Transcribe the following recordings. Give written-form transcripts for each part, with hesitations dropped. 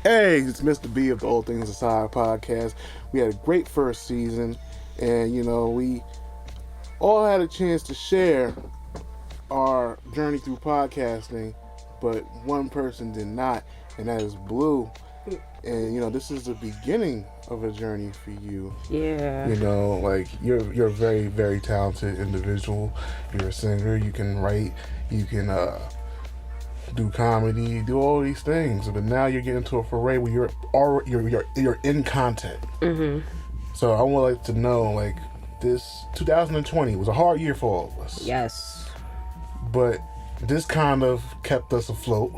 Hey, it's Mr.B of the All Things Aside podcast. We had a great first season, and we all had a chance to share our journey through podcasting, but one person did not, and that is Blue. And this is the beginning of a journey for you. Yeah. You're a very, very talented individual. You're a singer. You can write. You can do comedy, do all these things, but now you're getting to a foray where you're in content. Mm-hmm. So I would like to know, this 2020 was a hard year for all of us. Yes. But this kind of kept us afloat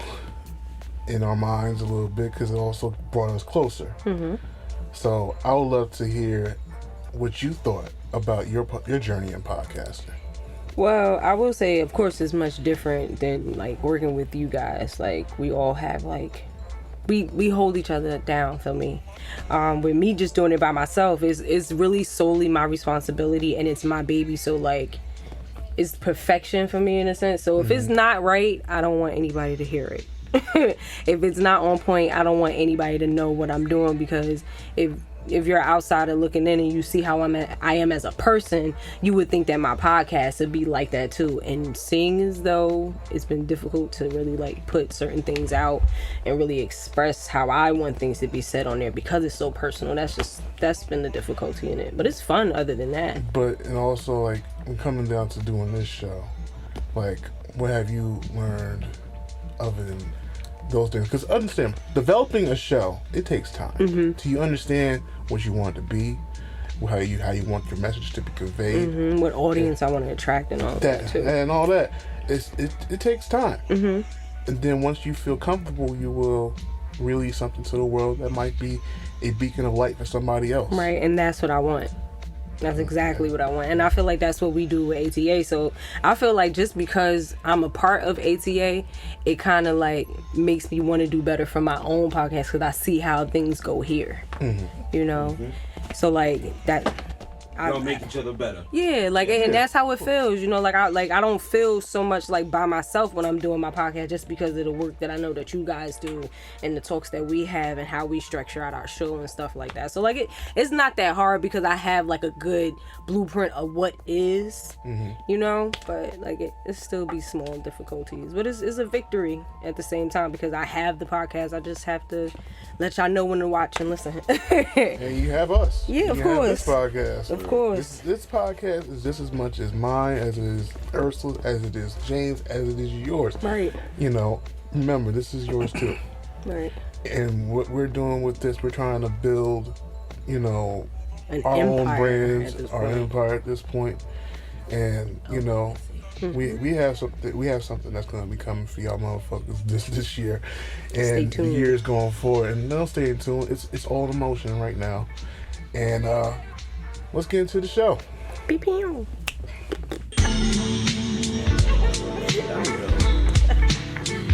in our minds a little bit because it also brought us closer. Mm-hmm. So I would love to hear what you thought about your journey in podcasting. Well, I will say, of course, it's much different than working with you guys. We all have we hold each other down for me. With me just doing it by myself, it's really solely my responsibility and it's my baby. So it's perfection for me in a sense. So if it's not right, I don't want anybody to hear it. If it's not on point, I don't want anybody to know what I'm doing, because if you're outsider looking in and you see how I am as a person, you would think that my podcast would be like that too. And seeing as though it's been difficult to really put certain things out and really express how I want things to be said on there because it's so personal, that's been the difficulty in it. But it's fun other than that. And also when coming down to doing this show, what have you learned other than those things? Because understand, developing a show, it takes time. Mm-hmm. Do you understand what you want it to be, how you want your message to be conveyed, what audience I want to attract, and all that too, and all that. It takes time. Mm-hmm. And then once you feel comfortable, you will release something to the world that might be a beacon of light for somebody else. Right, and that's what I want. That's exactly what I want. And I feel like that's what we do with ATA. So I feel like just because I'm a part of ATA, it kind of makes me want to do better for my own podcast because I see how things go here. Mm-hmm. Mm-hmm. So that Y'all make each other better. Yeah, and that's how it feels. I don't feel so much by myself when I'm doing my podcast, just because of the work that I know that you guys do and the talks that we have and how we structure out our show and stuff like that. So it's not that hard because I have a good blueprint of what is, but it still be small difficulties. But it's a victory at the same time because I have the podcast. I just have to let y'all know when to watch and listen. And you have us. Yeah, of course. This podcast. Of course. This podcast is just as much as mine, as it is Ursula's, as it is James, as it is yours. Right. Remember, this is yours too. Right. And what we're doing with this, we're trying to build, our own brands, our empire at this point. And, we have something that's going to be coming for y'all motherfuckers this year. And the years going forward. And don't stay tuned. It's all in motion right now. And, let's get into the show. Pew.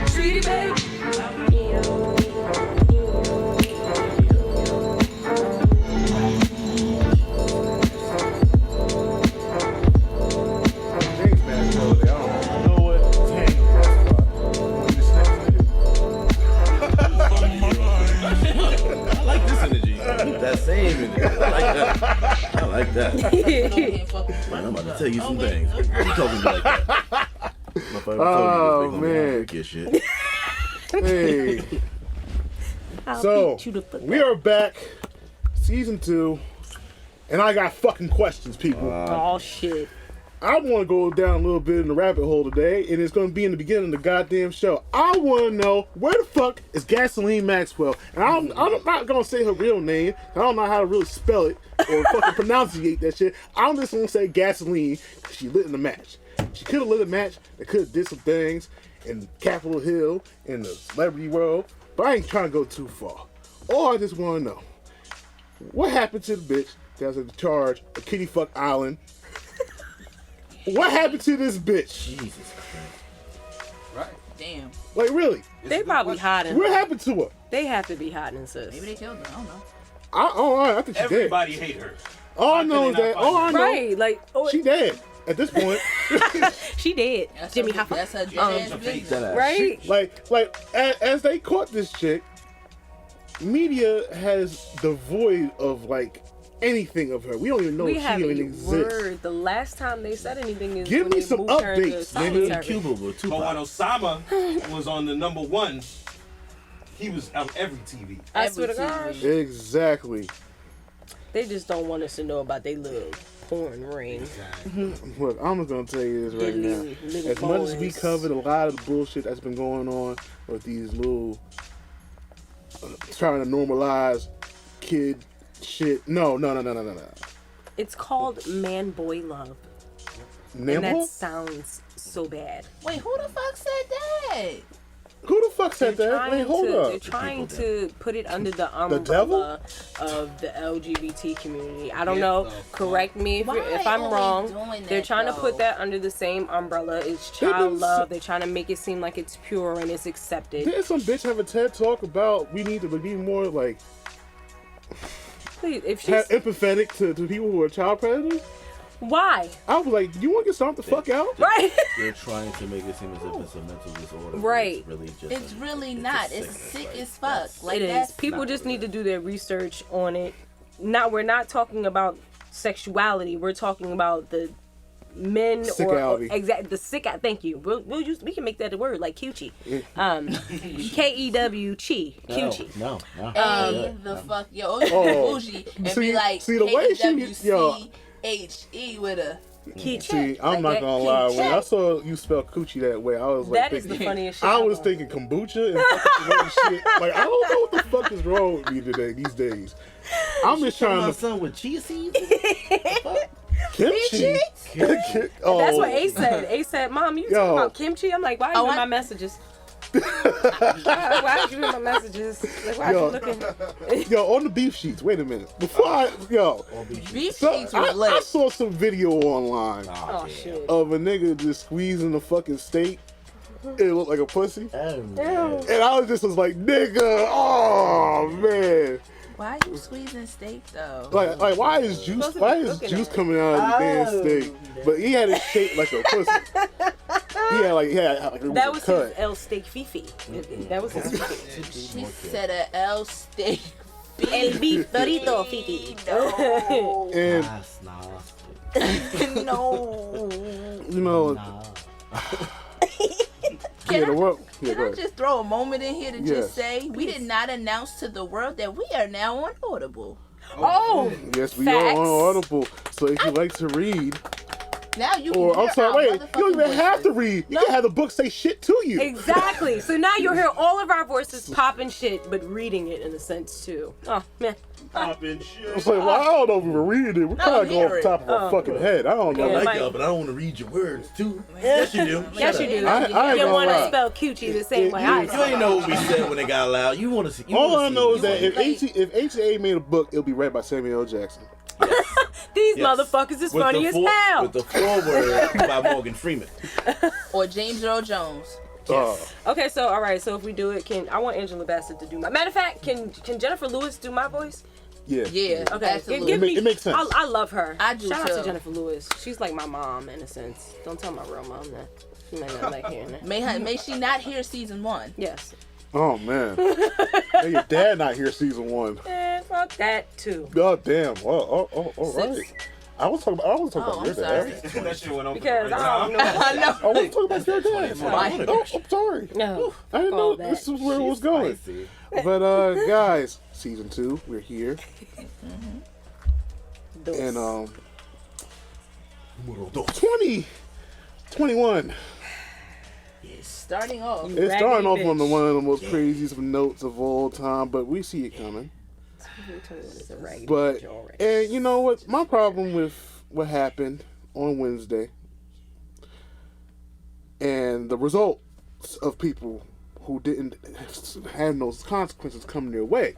Streetiebaby. That same energy. I like that. Man, I'm about to tell you some things. You talking like that? Oh man, shit. Hey. So we are back, season 2, and I got fucking questions, people. Oh shit. I want to go down a little bit in the rabbit hole today, and it's going to be in the beginning of the goddamn show. I want to know, where the fuck is Gasoline Maxwell? And I'm not going to say her real name. I don't know how to really spell it or fucking pronunciate that shit. I'm just going to say Gasoline because she lit in the match. She could have lit a match. They could have did some things in Capitol Hill, in the celebrity world, but I ain't trying to go too far. All I just want to know, what happened to the bitch that was in charge of Kitty Fuck Island? What happened to this bitch? Jesus Christ. Right. Damn. Really? They probably hiding. What happened to her? They have to be hiding, sis. Maybe they killed her. I don't know. I think she Everybody hate her. All I know is that, Right, she dead at this point. She dead. That's Jimmy her, Hoffa. that's her business. Right? As they caught this chick, media has devoid of like anything of her. We don't even know We if she haven't even exists. word. The last time they said anything is Give when me they some moved her into updates. Maybe in solitary. Cuba with But when Tupac. Osama was on the number one, he was on every TV. I Every swear to God, TV. Exactly. they just don't want us to know about their little porn ring. Look, I'm just gonna tell you this right now. Little As much as we boys. covered a lot of the bullshit that's been going on with these little trying to normalize kid shit. No. It's called man boy love, and that Nimble? sounds so bad. Wait, who the fuck said that? Who the fuck said that? Wait, hold They're up. trying to put it under the devil? umbrella of the LGBT community. I don't know. Correct me Why if I'm are they wrong. doing They're that, trying to put though? that under the same umbrella. It's They've child been love. They're trying to make it seem like it's pure and it's accepted. Didn't some bitch have a TED talk about we need to be more like Please, if she's empathetic to people who are child predators? why? I was like, you want to get stomped the fuck out? Right. They're trying to make it seem as if it's a mental disorder. but Right. It's really just. It's really a not. It's sickness. sick Like, as fuck. that's- Like It is. that's People not just what need it to do their research on it. Now we're not talking about sexuality. We're talking about the men Sickality. exact the sick. Thank you. We can make that a word like coochie. Kew chi coochie. No. A the fuck yo Oh. bougie and See- be like see the way she- yo. KWCHE with a Coochie. See, I'm Like not that gonna lie. When I coochie. saw you spell coochie that way, I was like, That is the funniest shit. I ever. was thinking kombucha and fucking other shit. Like, I don't know what the fuck is wrong with me today, these days. I'm just My trying to son with chia seeds. kimchi. Oh. That's what Ace said. Ace said, "Mom, you Yo. talking about kimchi?" I'm like, "Why are you Oh, in I- my messages? why are you in my messages? Like, why are Yo. you looking?" Yo, on the beef sheets. Wait a minute. Before beef so, sheets was I lit. saw some video online Oh shit. of a nigga just squeezing the fucking steak. It looked like a pussy. And I was like, nigga, oh man. Why are you squeezing steak though? Like why is Supposed to be cooking juice it. coming out of the damn steak? But he had it shaped like a pussy. He had like it That a was cut. his El Steak Fifi. That was his She said a L steak. El Beef Dorito Fifi. No. And No. you know, yeah, the world. Yeah, Can go I ahead. just throw a moment in here to Yes. just say we did not announce to the world that we are now on Audible. Oh, Yes, we facts. are on Audible. So if you like to read, Now you can or hear I'm sorry, our wait, you don't even motherfucking have to voices. read. You can have the book say shit to you. exactly. So now you'll hear all of our voices popping shit, but reading it in a sense too. Oh man. Popping shit. It's like, well, I don't know if we were reading it. We're kind of going off the top of our fucking head. I don't know. Yeah. I like Mike. y'all, but I don't want to read your words too. Yes, you do. Yes, Shut you up. do. I ain't You gonna want to lie. spell coochie the same way Yeah, I You spell. ain't know what we said when it got loud. You want to see. All I know is that if if HA made a book, it'll be read by Samuel L. Jackson. These Yes. motherfuckers is funny as hell. With the foreword by Morgan Freeman. Or James Earl Jones. Okay, so all right, so if we do it, I want Angela Bassett to do my. Matter of fact, can Jennifer Lewis do my voice? Yeah. Yeah, Okay, absolutely. give me. It makes sense. I love her. I do Shout out to too. Jennifer Lewis. She's like my mom in a sense. Don't tell my real mom that. She might not like hearing that. May she not hear season 1. Yes. Oh man. Hey, your dad not here season 1. And fuck that too. God damn. Well, all right. Sis. I was talking about Oh, your I'm sorry. dad. That shit went over Because the right I don't time. know. I know. I was talking about your dad. Why? Oh, I'm sorry. No. I didn't All know that. this is where it was going. Spicy. But guys, season 2, we're here. And 2021. Starting off. It's starting off Raggedy on bitch. one of the most craziest notes of all time, but we see it coming. But and you know what? My problem with what happened on Wednesday and the results of people who didn't have those consequences coming their way.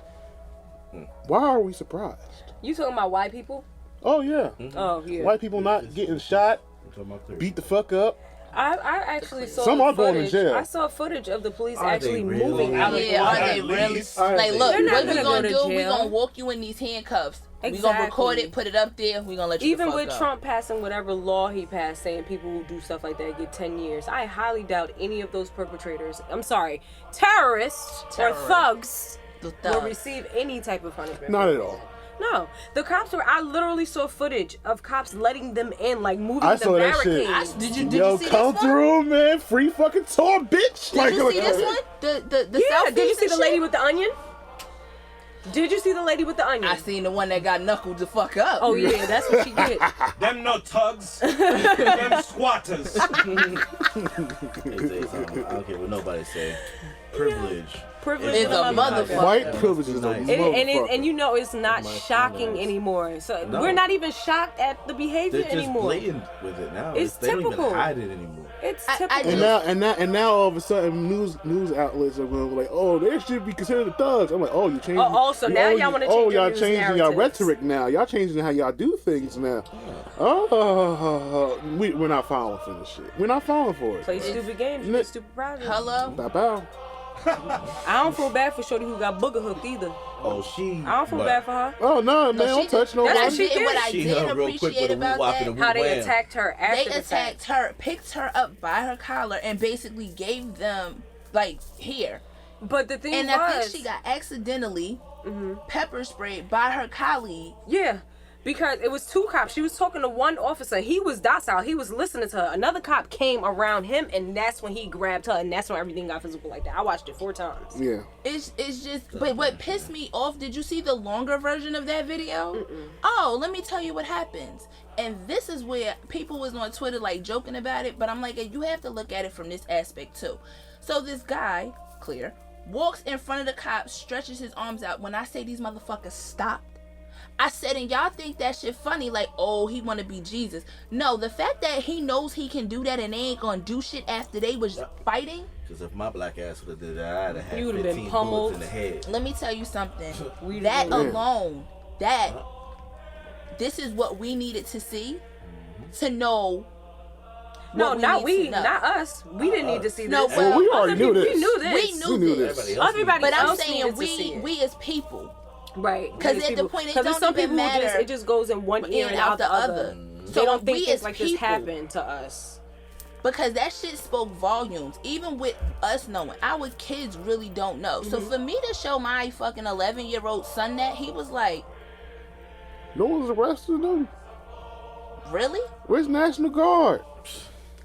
Why are we surprised? You talking about white people? Oh yeah, Oh yeah. white people not getting shot, I'm talking about clear. beat the fuck up. I actually saw Some are going to footage. jail. I saw footage of the police Are they actually really? moving out of the Yeah, are water. they really? least. Like, look, They're not what we gonna gonna go to do? We jail. gonna walk you in these handcuffs. We gonna record Exactly. it, put it up there. We gonna let you Even the fuck with go. Trump passing whatever law he passed, saying people who do stuff like that get 10 years, I highly doubt any of those perpetrators, I'm sorry, terrorists or Terrorists. thugs will thugs. receive any type of punishment. Not at all. No, the cops were. I literally saw footage of cops letting them in, like moving I the saw that shit. barricades. Did you Yo, see come this one? through, man. Free fucking tour, bitch. Did you see this one? The Yeah, selfies did you see and the lady shit? with the onion? Did you see the lady with the onion? I seen the one that got knuckled the fuck up. Oh yeah, that's what she did. Them no tugs. Them squatters. Hey, tell you something. I don't care what nobody say. Privilege. Privilege It's is a motherfucker. White privilege is a Nice. motherfucker. And you know it's not My shocking nice. anymore. So No. we're not even shocked at the behavior They're just anymore. blatant with it now. It's They don't typical. even hide it anymore. It's I typical. just- And now all of a sudden news outlets are going like, oh, they should be considered thugs. I'm like, oh, you changing. Oh, so now y'all wanna change your y'all news changing your narratives. rhetoric now. Y'all changing how y'all do things now. Oh, we're not falling for this shit. We're not falling for it. Play stupid games, you get stupid prizes. Hello? Bow bow. I don't feel bad for Shorty who got booger hooked either. Oh, she. I don't feel bad for her. Oh no, man, No, don't touch no That's one. what she did. What I She did hung real quick appreciate with a about woo-wop and that, a How they wham. attacked her after they the fact. attacked her, picked her up by her collar, and basically gave them, like, here. But the thing And was, I think she got accidentally pepper sprayed by her colleague. yeah, because it was two cops. She was talking to one officer. He was docile. He was listening to her. Another cop came around him, and that's when he grabbed her, and that's when everything got physical like that. I watched it 4 times. Yeah. It's just, but what pissed me off, did you see the longer version of that video? Oh, let me tell you what happens. And this is where people was on Twitter like joking about it, but I'm like, you have to look at it from this aspect too. So this guy, Clear, walks in front of the cops, stretches his arms out. When I say these motherfuckers stopped, I said, and y'all think that shit funny, like, oh, he want to be Jesus. No, the fact that he knows he can do that and they ain't gonna do shit after they was fighting. Because if my black ass would have did that, I'd have had You would've been 15 pummeled. bullets in the head. Let me tell you something. That Alone, this is what we needed to see to know. No, what not need we, to know. not us. We didn't need to see No, this. well, we Other already knew people- this. We knew this. We knew this. Everybody else Everybody But I'm else saying needed to see it. we as people. Right. 'Cause These at the people- point it 'cause there's don't some even people who matter it just goes in one ear and out the other. So They don't think we things as like this people- happen to us. Because that shit spoke volumes. Even with us knowing, our kids really don't know. So for me to show my fucking 11-year-old son that, he was like, No one's arrested them. really? Where's National Guard?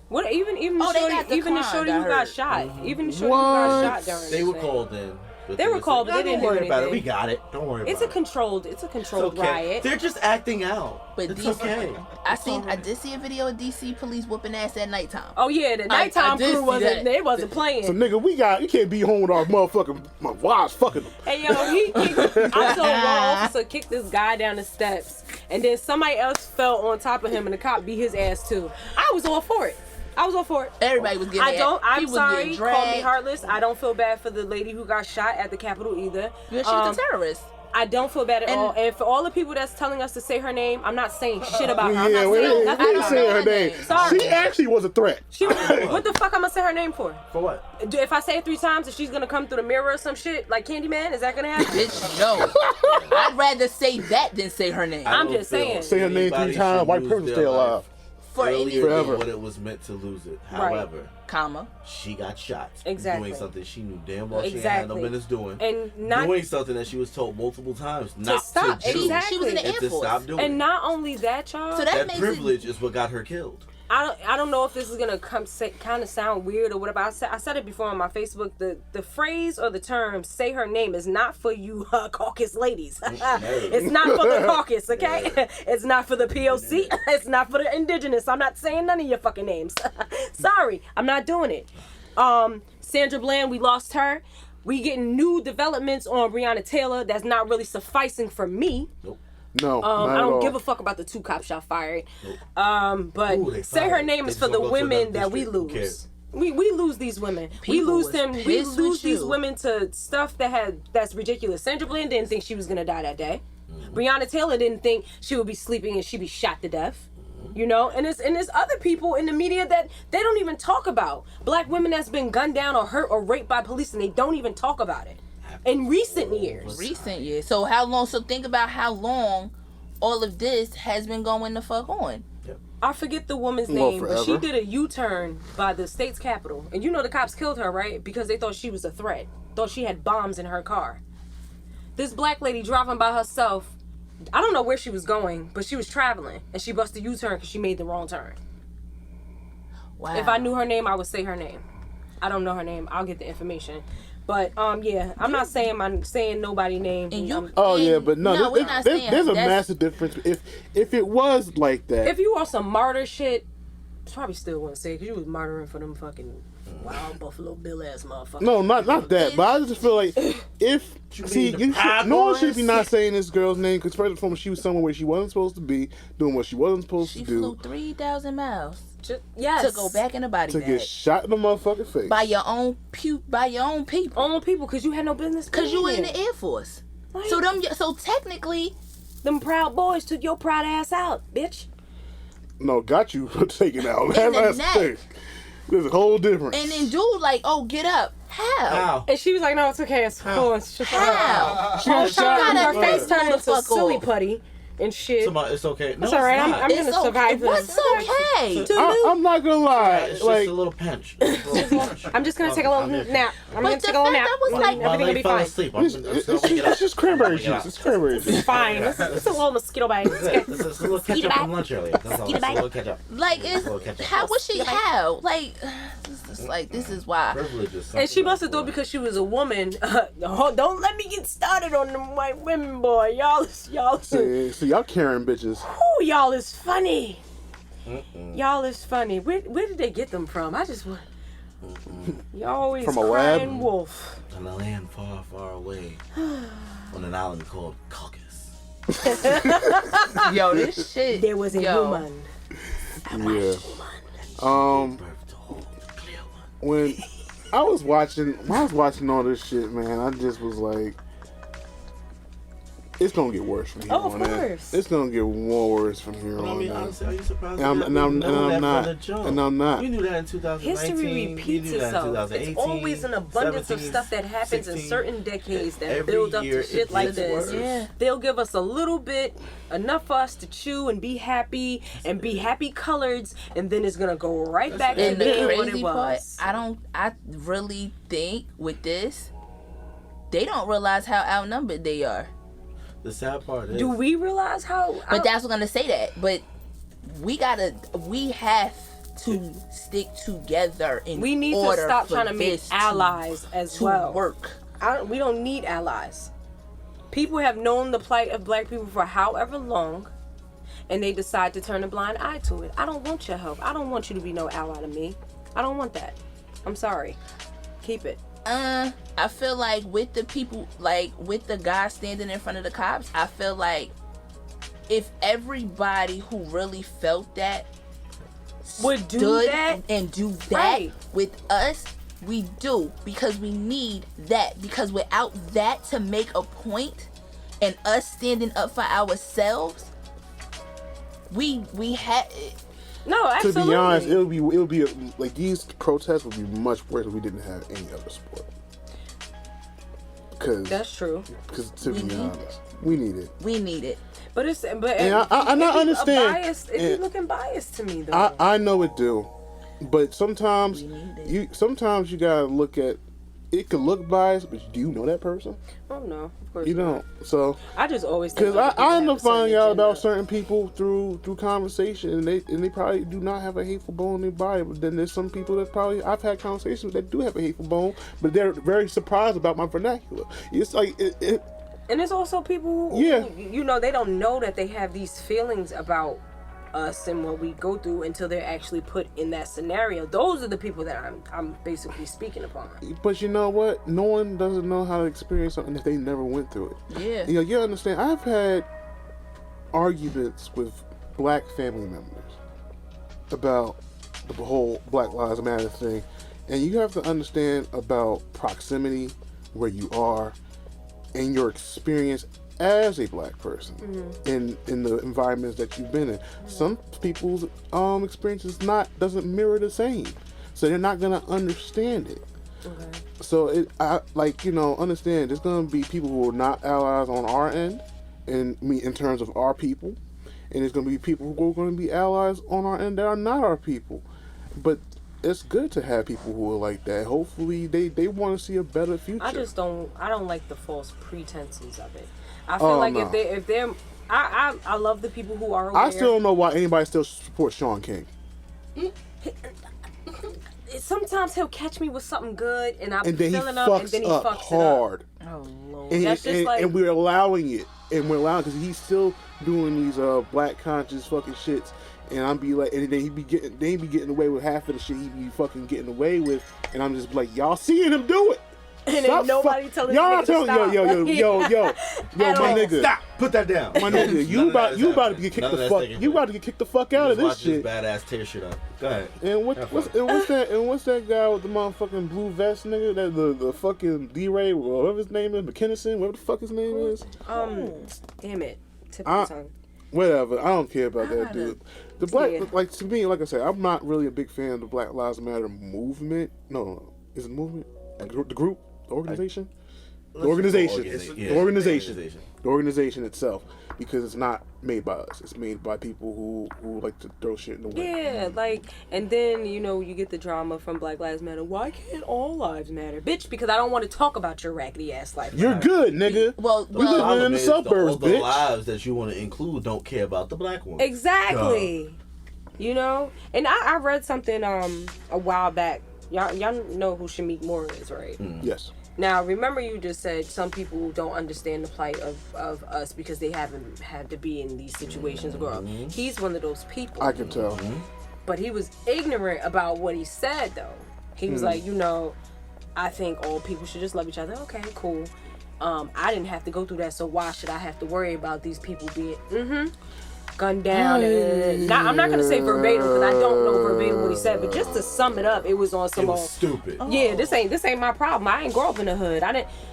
What even Oh, they shorty, got the even the crime shorty who that got hurt. shot, even the shorty who got What? shot during They this were thing. called in. But They were said, called, but "No, they didn't don't worry do about it. We anything. got it. Don't worry It's about a controlled it. riot. They're just acting out. But it's DC okay. I did see a video of DC police whooping ass at nighttime. Oh yeah, the nighttime did crew see wasn't that. they wasn't playing. So nigga, you can't be home with our motherfucking my wives fucking them. Hey yo, I saw one officer kick this guy down the steps, and then somebody else fell on top of him, and the cop beat his ass too. I was all for it. Everybody was getting I'm sorry, getting call me dragged. heartless. I don't feel bad for the lady who got shot at the Capitol either. Yeah, she was a terrorist. I don't feel bad at And- all. And for all the people that's telling us to say her name, I'm not saying shit about her. I'm Yeah, not we saying ain't nothing. saying know her her name. name. Sorry. She actually was a threat. What the fuck I'm gonna say her name for? For what? If I say it 3 times, if she's gonna come through the mirror or some shit like Candyman, is that gonna happen? Bitch, no. I'd rather say that than say her name. I'm don't just feel saying. Say her name 3 anybody times, should white lose privilege their stay life alive. For any earlier Forever. than what it was meant to lose it. Right. However, comma. she got shot. Exactly. Doing something she knew damn well she had Exactly. no business doing. And not doing something that she was told multiple times not stop. to do. Exactly. She was in the And Air to Force. stop doing. and not only that, y'all. So that makes privilege is what got her killed. I don't know if this is gonna kind of sound weird or whatever. I said it before on my Facebook. The phrase or the term "say her name" is not for you caucus ladies. It's not for the caucus, okay? It's not for the POC. It's not for the indigenous. I'm not saying none of your fucking names. Sorry, I'm not doing it. Sandra Bland, we lost her. We getting new developments on Breonna Taylor. That's not really sufficing for me. Nope. No, not I at don't all. give a fuck about the 2 cops y'all fired. But Ooh, they say her fired. name They is just for the won't go to women another that we district. Who lose. cares? We lose these women. We People lose was them. We pissed lose with these you. women to stuff that's ridiculous. Sandra Bland didn't think she was gonna die that day. Breonna Taylor didn't think she would be sleeping and she'd be shot to death. You know, and there's other people in the media that they don't even talk about. Black women that's been gunned down or hurt or raped by police, and they don't even talk about it. In recent years. Recent years. So how long? So think about how long all of this has been going the fuck on. I forget the woman's Well, name, but she forever. did a U-turn by the state's capitol. And you know the cops killed her, right? Because they thought she was a threat. Thought she had bombs in her car. This black lady driving by herself. I don't know where she was going, but she was traveling, and she busted a U-turn because she made the wrong turn. Wow. If I knew her name, I would say her name. I don't know her name. I'll get the information. But yeah, I'm not saying nobody's name. And you, but no, we're not saying there's a that's- massive difference. If it was like that, If you want some martyr shit, I probably still wouldn't say it because you was martyring for them fucking wild Buffalo Bill ass motherfuckers. no, not that. But I just feel like no one should be not saying this girl's name because first and foremost, she was somewhere where she wasn't supposed to be, doing what she wasn't supposed She to do. flew 3,000 miles Yes. to go back in the body To bag get shot in the motherfucking face. by your own people. Own people because you had no business. Cause you were in being the Air Force. Like, So technically, them proud boys took your proud ass out, bitch. No, got you taken out. In the That's neck. the thing. There's a whole difference. and then dude like, oh, get up. How? And she was like, no, it's okay. It's cool. It's just How? She was shot in her the face face. turned the into fuck silly off. putty and shit. Somebody, it's okay. No, It's all right. not. I'm gonna It's okay. survive this. What's okay? I'm not gonna lie. It's Like, just a little pinch. It's a little pinch. I'm just gonna take a little nap. I'm gonna But take the a little fact nap. that was and like- then everything will be fell fine. asleep. I'm it's just just cranberry juice. It's cranberry juice. Fine. It's a little mosquito bite. It's a little ketchup from lunch earlier. That's all. It's a little ketchup. Like, It's a little ketchup. how was she? How? Like, this is why. Privilege is And she something must have thought because she was a woman. Don't let me get started on them white women, boy. Y'all is See, y'all Karen bitches. Ooh, y'all is funny. Y'all is funny. Where did they get them from? I just want. Y'all always From a crying lab? wolf. in a land far, far away on an island called Caucasus. Yo, this shit. There was a woman. Yeah. Birth to all clear one. When I was watching all this shit, man, I just was like, it's gonna get worse from here Oh, of on in. course. It's gonna get more worse from here But I on mean, in. honestly, are you surprised? And I'm not. You knew that in 2019. History you repeats knew that in itself. 2018, It's always an abundance 17, of stuff that happens in 16. certain decades that Every build up year to shit it like gets this. worse. Yeah. They'll give us a little bit, enough for us to chew and be happy coloreds, and then it's gonna go right back to And the being what it crazy part, was. I really think with this, they don't realize how outnumbered they are. The sad part is, Do we realize how? But that's what I'm gonna say that. But we have to stick together in we need to order stop for trying to make this allies as to well. work. We don't need allies. People have known the plight of black people for however long, and they decide to turn a blind eye to it. I don't want your help. I don't want you to be no ally to me. I don't want that. I'm sorry. Keep it. I feel like with the people, like with the guy standing in front of the cops, I feel like if everybody who really felt that Would do stood that? and do that Right. with us, we do, because we need that. Because without that to make a point and us standing up for ourselves, we had. No, To absolutely. be honest, it would be like these protests would be much worse if we didn't have any other sport. That's true. Because to We be need honest, we need it. We need it. But it's And I understand. Biased, it's And looking biased to me though. I know it do, but sometimes We need it. you gotta look at it. Could look biased, but do you know that person? Oh no, of course You not. don't. So I just always think because other people I end have up a certain finding out about agenda. certain people through conversation, and they probably do not have a hateful bone in their body. But then there's some people that probably I've had conversations that do have a hateful bone, but they're very surprised about my vernacular. It's like it And there's also people who, Yeah. you know, they don't know that they have these feelings about us and what we go through until they're actually put in that scenario. Those are the people that I'm basically speaking upon. But you know what? No one doesn't know how to experience something if they never went through it. Yeah. You know, you understand. I've had arguments with black family members about the whole Black Lives Matter thing, and you have to understand about proximity, where you are, and your experience as a black person in the environments that you've been in. Some people's experiences doesn't mirror the same, so they're not gonna understand it. Okay. So understand there's gonna be people who are not allies on our end, in terms of our people, and there's gonna be people who are gonna be allies on our end that are not our people. But it's good to have people who are like that. Hopefully, they want to see a better future. I don't like the false pretenses of it. I feel like no. if they're, I love the people who are aware. I still don't know why anybody still supports Sean King. Sometimes he'll catch me with something good, and I'm And then he filling up, and then he fucks fucks up hard. it up. Oh Lord, And, that's just like. and we're allowing it. And we're allowing because he's still doing these black conscious fucking shits. And I'm be like, and then he be getting away with half of the shit he be fucking getting away with. And I'm just like, y'all seeing him do it. And ain't nobody telling y'all this nigga to stop. yo, my nigga. Stop. Put that down. My nigga, you about to get kicked the fuck. You about to get kicked the fuck out of this shit. This badass tear shit up. Go ahead. And what's that guy with the motherfucking blue vest nigga? That the fucking D-Ray, whatever his name is, McKinnison, whatever the fuck his name is. Damn it, tip of the tongue. Whatever, I don't care about that dude. The black, like to me, like I said, I'm not really a big fan of the Black Lives Matter movement. No, is it a movement? The group, the organization, the organization itself, because it's not made by us. It's made by people who like to throw shit in the wind. Yeah, like, and then, you know, you get the drama from Black Lives Matter. Why can't all lives matter? Bitch, because I don't want to talk about your raggedy ass life. You're good, nigga. Well, we living in the suburbs, all the bitch. lives that you want to include don't care about the black one. Exactly. You know? And I read something a while back. Y'all know who Shamik Moore is, right? Yes. Now, remember you just said some people don't understand the plight of us because they haven't had to be in these situations growing up. He's one of those people. I can tell. But he was ignorant about what he said, though. He was like, you know, I think all people should just love each other. Okay, cool. I didn't have to go through that, so why should I have to worry about these people being gunned down? I'm not gonna say verbatim because I don't know verbatim what he said, but just to sum it up, it was on some. It was stupid. Yeah, this ain't my problem. I ain't grow up in the hood.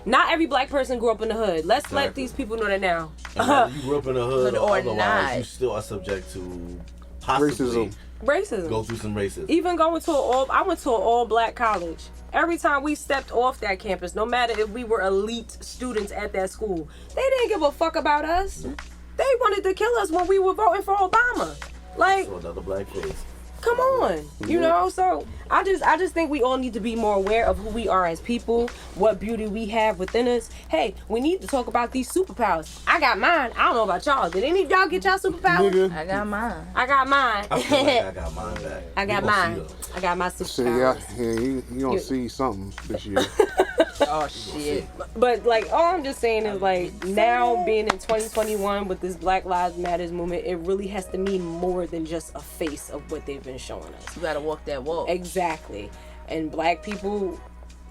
Not every black person grew up in the hood. Let's let these people know that now. And whether you grew up in the hood or otherwise, not. you still are subject to possibly Racism. go through some racism. Even going to I went to an all black college. Every time we stepped off that campus, no matter if we were elite students at that school, they didn't give a fuck about us. They wanted to kill us when we were voting for Obama. Like, So another black face. come on, you know. So I just think we all need to be more aware of who we are as people, what beauty we have within us. Hey, we need to talk about these superpowers. I got mine. I don't know about y'all. Did any of y'all get y'all superpowers? Nigga. I got mine. I got mine. I feel like I got mine back. I got We gonna mine. see I got my See, superpowers. you gonna see something this year. Oh shit. But like, all I'm just saying is like, now being in 2021 with this Black Lives Matters movement, it really has to mean more than just a face of what they've been showing us. You gotta walk that walk. Exactly. And black people,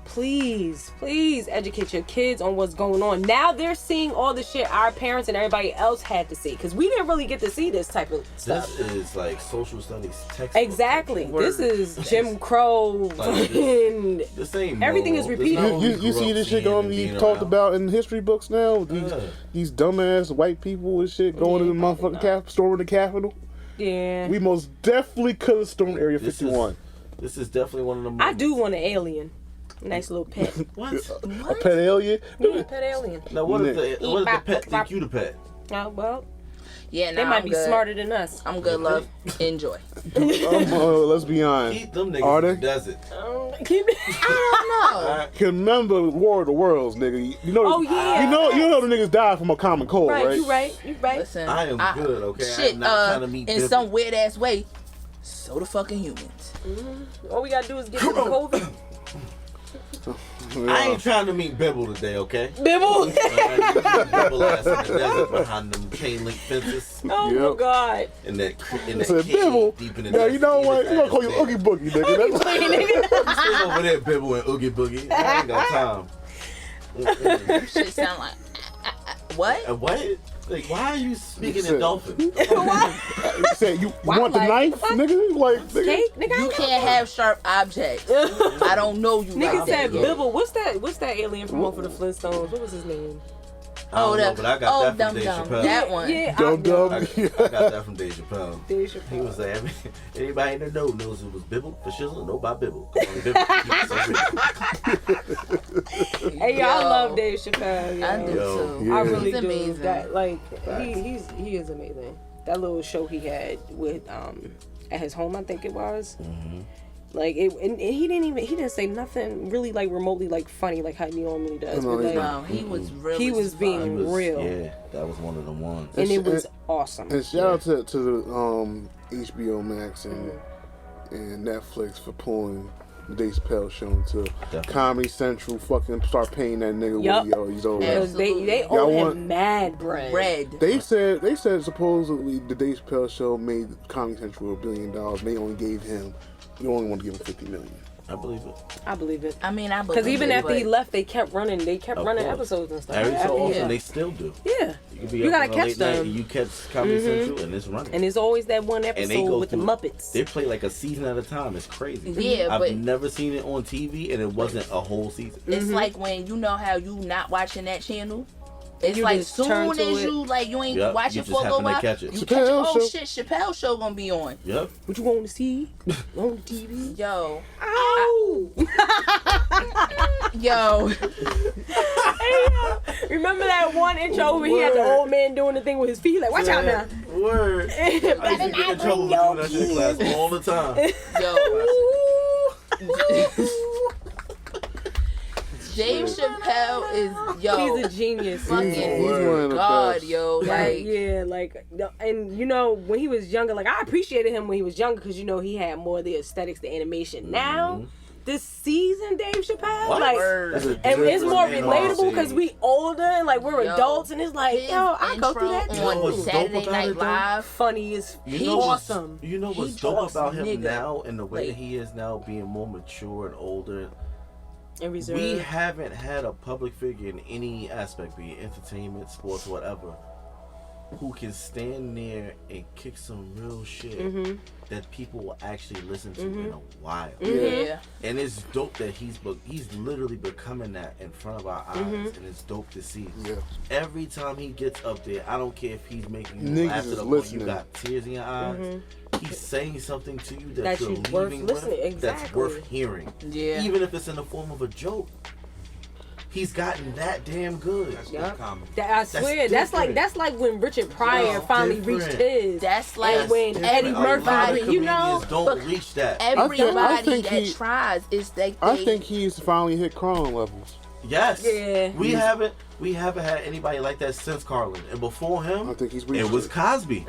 please educate your kids on what's going on. Now they're seeing all the shit our parents and everybody else had to see, because we didn't really get to see this type of stuff. This is like social studies textbook. Exactly. This is Jim Crow. Fucking This ain't everything is repeated. You see this shit going to be talked about in history books now? These dumbass white people and shit going to the motherfucking storming the Capitol. Yeah. We most definitely could have stormed Area 51. This is definitely one of them. I do want an alien. Nice little pet. What? A pet alien? Yeah, pet alien. Now what if the pet think you the pet? Oh, well, Yeah, they might be smarter than us. I'm good, love. Enjoy. Let's be honest. Keep them niggas Are in the they? desert. I Can remember War of the Worlds, nigga. You know, Oh, yeah. you know the niggas died from a common cold, right? Right, you right. don't know. Listen, I am good, okay? Shit, I'm not trying to meet in Bibble. some weird ass way, so the fucking humans. All we gotta do is get to the COVID. I ain't trying to meet Bibble today, okay? Bibble. Bibble ass in the desert behind them chain link fences Oh Yep. my God. in that I said, Bibble. deep in the Now, you know what? We're going to call you Oogie. Oogie Boogie, nigga. That's Stay over there, Bibble and Oogie Boogie. I ain't got time. Shit sound like what? What? Like, why are you speaking Said- in dolphin? You said, you want the knife, nigga? Like, nigga. Cake, nigga. You can't have sharp objects. I don't know you. Nigga like said that. Bibble. What's that alien from over the Flintstones? What was his name? I don't know, that- but I got that from Dave Dum Chappelle. That one. Yeah, Dumb dumb. I got that from Dave Chappelle. Dave He Chappelle. was like, anybody in the know knows it was Bibble for shizzle, no by Bibble. Only Bibble keeps it real. Hey, y'all Yo. love Dave Chappelle. Yo. I do Yo. too. Yeah. I really He's do. amazing. That he is amazing. That little show he had with at his home, I think it was. Like and he didn't say nothing really like remotely like funny like how he normally does. No, But, like, No, he was real. he was as fuck. being real, Yeah, that was one of the ones. and it was awesome. And shout out to the HBO Max and Netflix for pulling the Dave Chapelle show into Comedy Central. Fucking start paying that nigga Yup. what he's over. Because they Y'all owe want- him mad bread. Red. They said supposedly the Dave Chapelle show made Comedy Central $1 billion. And they only want to give him $50 million. I believe it. I believe it. I mean, I believe Because even it, after he but- left, they kept running. They kept Of running course. episodes and stuff. Every After so he often, left. they still do. Yeah. You, can be You up gotta on a catch late night them. and you catch Comedy Central and it's running. And there's always that one And they episode go with the through- Muppets. They play like a season at a time. It's crazy. Yeah, I've but- never seen it on TV and it wasn't a whole season. It's like when you know how you not watching that channel. It's You like just soon turn as to it. you like you ain't Yep, watching you just for a little happen to while. catch it. You Chappelle catch show. shit, Chappelle show gonna be on. Yep. What you want to see on the TV? Yo, Ow! yo, Remember that one intro where he had the old man doing the thing with his feet? Like, watch out now. Word. I used to get in trouble for doing that shit in class all the time. yo. Dave Chappelle is yo. He's a genius. fucking He's one of the God, best. yo. Like, Like, yeah, like, and you know, when he was younger, like, I appreciated him when he was younger because, you know, he had more of the aesthetics, the animation. Now, this season, Dave Chappelle, What? like, That's a and it's different more man relatable on because scene. we older and, like, we're Yo, adults, and it's like, his yo, I go through that intro You know what's too. dope Saturday about Night it, though? Live. Funny as You know what's- awesome. You know what's He dope talks about him nigga. now and the way Like- he is now being more mature and older? And reserved. We haven't had a public figure in any aspect, be it entertainment, sports, whatever, who can stand there and kick some real shit that people will actually listen to in a while. Yeah. And it's dope that he's literally becoming that in front of our eyes, and it's dope to see. Yeah. Every time he gets up there, I don't care if he's making you Niggas laugh to is the point you listening. got tears in your eyes. He's saying something to you that That you're you worth leaving listening, with, that's exactly. worth hearing. Yeah. Even if it's in the form of a joke. He's gotten that damn good. Yup. Comedy. I swear, different. that's like when Richard Pryor That's finally different. reached his. That's like and when Different. Eddie A lot of Murphy, you know, comedians don't but reach that. everybody think that he- tries is they. I think he's finally hit Carlin levels. Yes. Yeah. We haven't had anybody like that since Carlin. And before him, I think he's reached it was Cosby.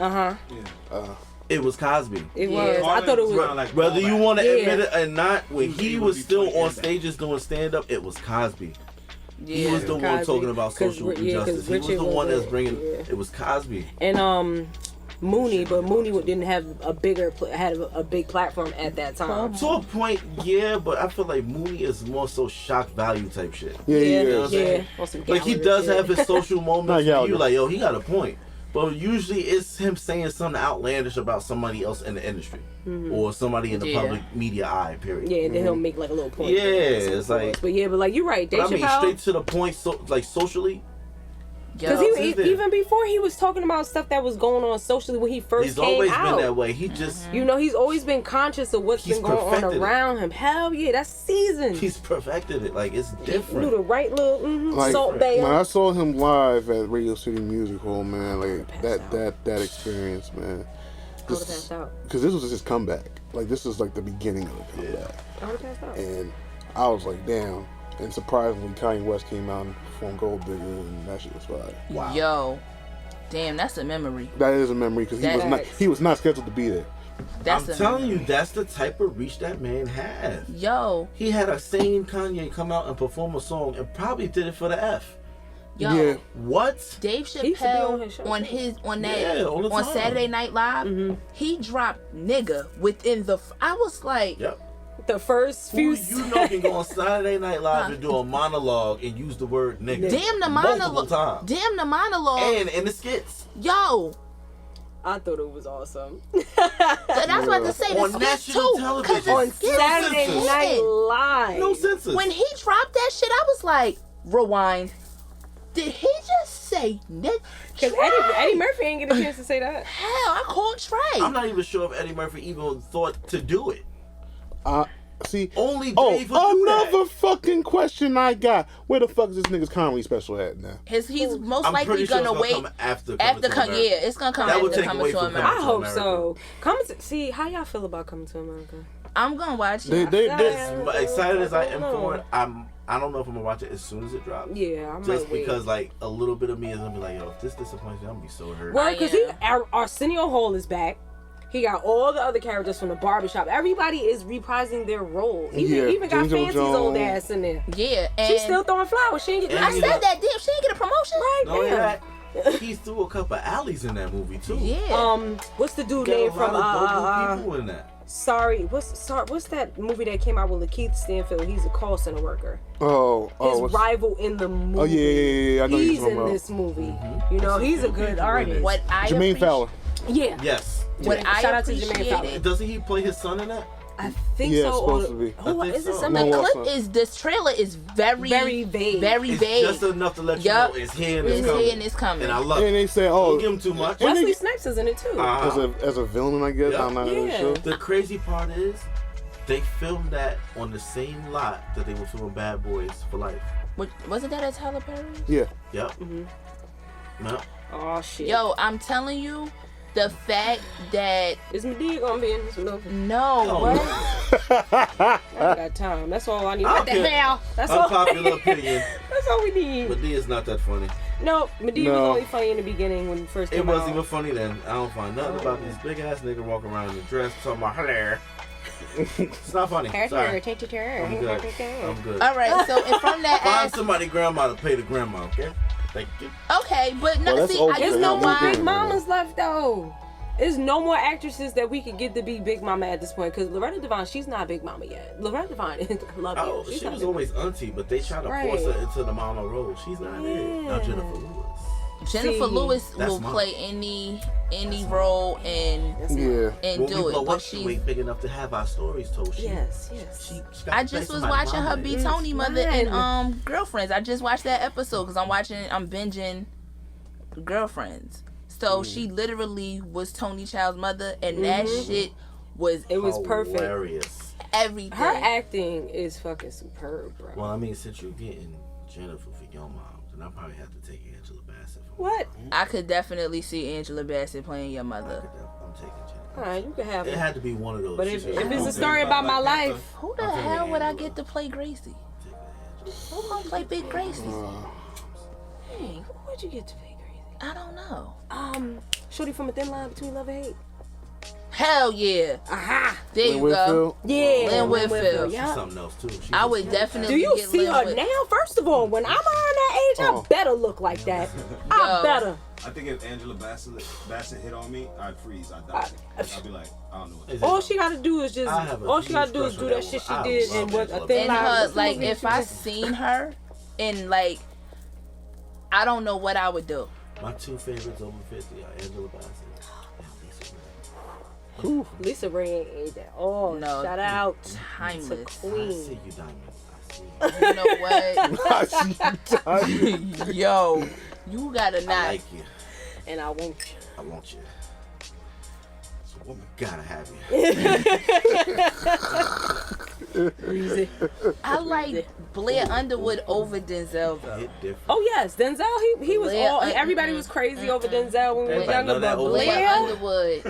It was Cosby. it Yeah. was. I thought it was. Kinda like Whether you want to Yeah. admit it or not, when he He was would be still 20 on years back. stages doing stand up, it was Cosby. He Yeah. was the one Cosby. talking about 'Cause social Ri- yeah, 'cause injustice. He was Richard the one was that's bringing. yeah. It was Cosby. And Mooney, but Mooney didn't have a big platform at that time. To a point, yeah, but I feel like Mooney is more so shock value type shit. Yeah, he Yeah, is. yeah. On some Like he gallery does shit. have his social moments. Not where Gallagher. you like, yo, he got a point. But usually it's him saying something outlandish about somebody else in the industry or somebody in the Yeah. public media eye. Period. Yeah, and then he'll make like a little point. Yeah, it's like- But yeah, but like you're right, Dave But I mean, Chappelle. straight to the point. So like socially, Because Yo, Since then. even before he was talking about stuff that was going on socially when he first he's came always out. been that way. He just You know, he's always been conscious of what's He's been going on perfected it. around him. Hell yeah, that's seasoned. he's perfected it. Like it's He different. knew the right little Like, salt when bay. I saw him live at Radio City Music Hall, man, like Passed out. that experience, man. I would've passed out. Because this was his comeback. Like this is like the beginning of the comeback, I would've passed out. and I was like, damn. And surprisingly, Kanye West came out and performed Gold Digger, and that shit was fire. Wow. Yo, damn, that's a memory. That is a memory because he was not scheduled to be there. That's I'm a telling memory. you, that's the type of reach that man has. Yo, He had a sane Kanye come out and perform a song and probably did it for the F. yo. Yeah. What? Dave He used to be on his show. Chappelle on that Yeah, all the on time. Saturday Night Live, he dropped nigga within the. I was like, Yep. The first Who few you know can go on Saturday Night Live and do a monologue and use the word nigga damn the multiple monologue, times. damn the monologue, And in the skits. yo. I thought it was awesome. And I was about to say On the skits national too, television. because the On skits Saturday senses. Night Live. No senses. when he dropped that shit, I was like, rewind. Did he just say nigga? Because Eddie Murphy ain't get a chance to say that. Hell, I called Trey. I'm not even sure if Eddie Murphy even thought to do it. See. Only Dave Oh, would do another that. fucking question I got. Where the fuck is this nigga's comedy special at now? He's most I'm likely pretty sure it's gonna gonna wait come after after Coming to America. yeah, it's gonna come That would after take Coming away to from America. I hope America. so. See, how y'all feel about Coming to America? I'm gonna watch it. As excited as I am for it, I don't know if I'm gonna watch it as soon as it drops. Yeah, I'm just because like a little bit of me is gonna be like, yo, if this disappoints me, I'm gonna be so hurt. Well, because Arsenio Hall is back. He got all the other characters from the barbershop. Everybody is reprising their roles. Even got Fancy's old ass in there. Yeah, and she's still throwing flowers. She ain't get. I said that. Damn, she ain't get a promotion. Right, damn. He threw a couple alleys in that movie too. Yeah. What's the dude name from? People in that. What's that movie that came out with Lakeith Stanfield? He's a call center worker. His rival in the movie. Oh yeah. I know he's in this movie. Mm-hmm. You know, he's a good artist. What I Jermaine Fowler. Yeah. Yes. What I shout out to Jermaine Fowler. Doesn't he play his son in that? I think yeah, so. Supposed to be. The clip is this trailer is very vague. Very vague. Just enough to let you know it's here and it's coming. And I love it. And they say, don't give him too much. Wesley Snipes is in it too. As a villain, I guess. I'm not really sure. The crazy part is, they filmed that on the same lot that they were filming Bad Boys for Life. Wasn't that at Tyler Perry? Yeah. Yep. Mm-hmm. No. Oh shit. Yo, I'm telling you, the fact that is Madea gonna be in this movie? No, what? I got time. That's all I need. What the hell? That's unpopular opinion. That's all we need. Medea's not that funny. No, Madea was only funny in the beginning when he first came out. It wasn't even funny then. I don't find nothing about this big ass nigga walking around in a dress talking about hello. It's not funny. Sorry. I'm good. All right. So and from that, find somebody grandma to pay the grandma. Okay. Thank you. Okay, but no, there's no more Big Mamas left though. There's no more actresses that we could get to be Big Mama at this point because Loretta Devine, she's not Big Mama yet. Loretta Devine, I love you. She was always auntie, but they try to force her into the mama role. She's not it. Now Jennifer Lewis. Jennifer Lewis will play any role and do it, but she's big enough to have our stories told. Yes. I just was watching her be Tony mother in Girlfriends. I just watched that episode because I'm binging Girlfriends. So she literally was Tony Child's mother, and that shit was perfect. Hilarious. Everything. Her acting is fucking superb, bro. Well, I mean, since you're getting Jennifer for your mom, then I probably have to take Angela Bassett. What? I could definitely see Angela Bassett playing your mother. I'm taking Jennifer. Alright, you can have it. It had to be one of those. But if it's a story about my life, who the hell would I get to play Gracie? Who gonna play Big Gracie? Dang, who would you get to play? I don't know. Shorty from A Thin Line Between Love and Hate. Hell yeah. Aha. There you go. Yeah. Lynn Whitfield. She's something else too. I would definitely. Do you see her now? First of all, when I'm around that age, I better look like that. I better. I think if Angela Bassett hit on me, I'd freeze. I'd die. I'd be like, I don't know what. All she gotta do is do that shit she did in what A Thin Line. Like if I seen her in like, I don't know what I would do. My two favorites over 50 are Angela Bassett and Lisa Ray. Lisa Ray ain't age that. Oh no! Shout out, timeless to Queen. I see you, Diamond. I see you. You know what? I see you, Yo, you gotta not. I like you. And I want you. I want you. So what we gotta have you. I like Blair Underwood over Denzel though. Oh yes, Denzel. He was everybody was crazy over Denzel when we were younger. But Blair Underwood.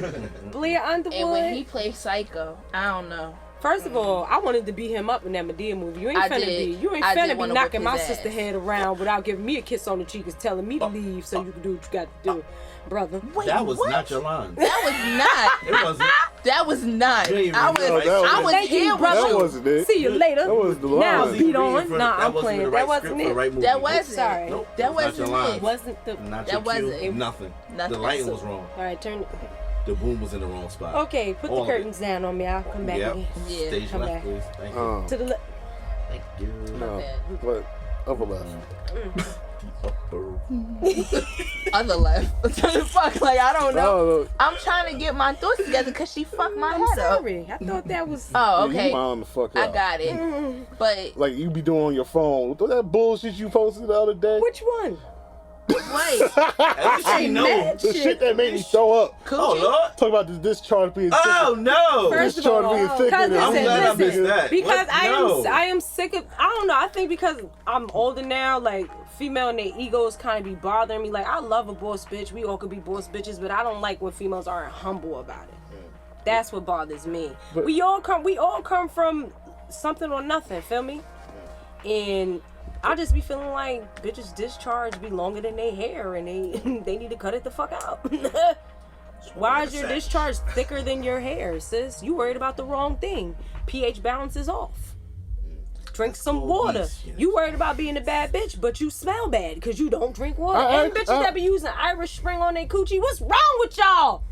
Blair Underwood. And when he played Psycho, I don't know. First of all, I wanted to beat him up in that Madea movie. You ain't finna be knocking my sister head around without giving me a kiss on the cheek and telling me to leave so you can do what you got to do, brother. Wait, that was not your line. That was not. It wasn't. That was not. I was here with you. That wasn't it. See you later. That was the line. Now beat on. Nah, I'm playing. That wasn't it. That wasn't. Sorry. Nope, that wasn't it. Wasn't the. Not that wasn't it. Nothing. The lighting was wrong. All right, turn. The boom was in the wrong spot. Okay, put the curtains down on me. I'll come back again. Yeah. Stage come left, back. please. Thank you. To the left. Thank you. No, but upper left. Other left. Fuck, like I don't know. I'm trying to get my thoughts together because she fucked my head up. Sorry, I thought that was. Oh, okay. You mind the fuck I up. got it. But like you be doing on your phone. What that bullshit you posted the other day? Which one? Wait. She knows. The shit that made me throw up. Oh Lord. Talk about this discharge being thicker. Oh no. First of all, I'm glad I missed that. Because I am sick of. I don't know. I think because I'm older now, like female and their egos kind of be bothering me. Like I love a boss bitch. We all could be boss bitches, but I don't like when females aren't humble about it. That's what bothers me. But- we all come from something or nothing, feel me? And I just be feeling like bitches' discharge be longer than their hair, and they need to cut it the fuck out. Why is your discharge thicker than your hair, sis? You worried about the wrong thing. pH balance is off. Drink some water. You worried about being a bad bitch, but you smell bad because you don't drink water. And bitches that be using Irish Spring on their coochie, what's wrong with y'all?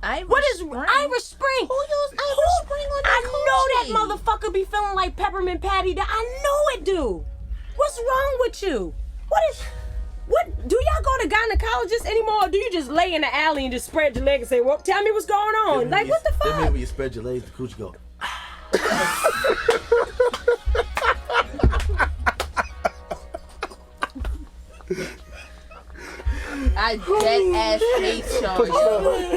What is Irish Spring? Who used Irish Spring on their I know that motherfucker be feeling like peppermint patty. That I know it do. What's wrong with you? What do y'all go to gynecologists anymore, or do you just lay in the alley and just spread your leg and say, well, tell me what's going on? Like, what the fuck? Then when you spread your legs, the coochie go. I dead ass hate y'all.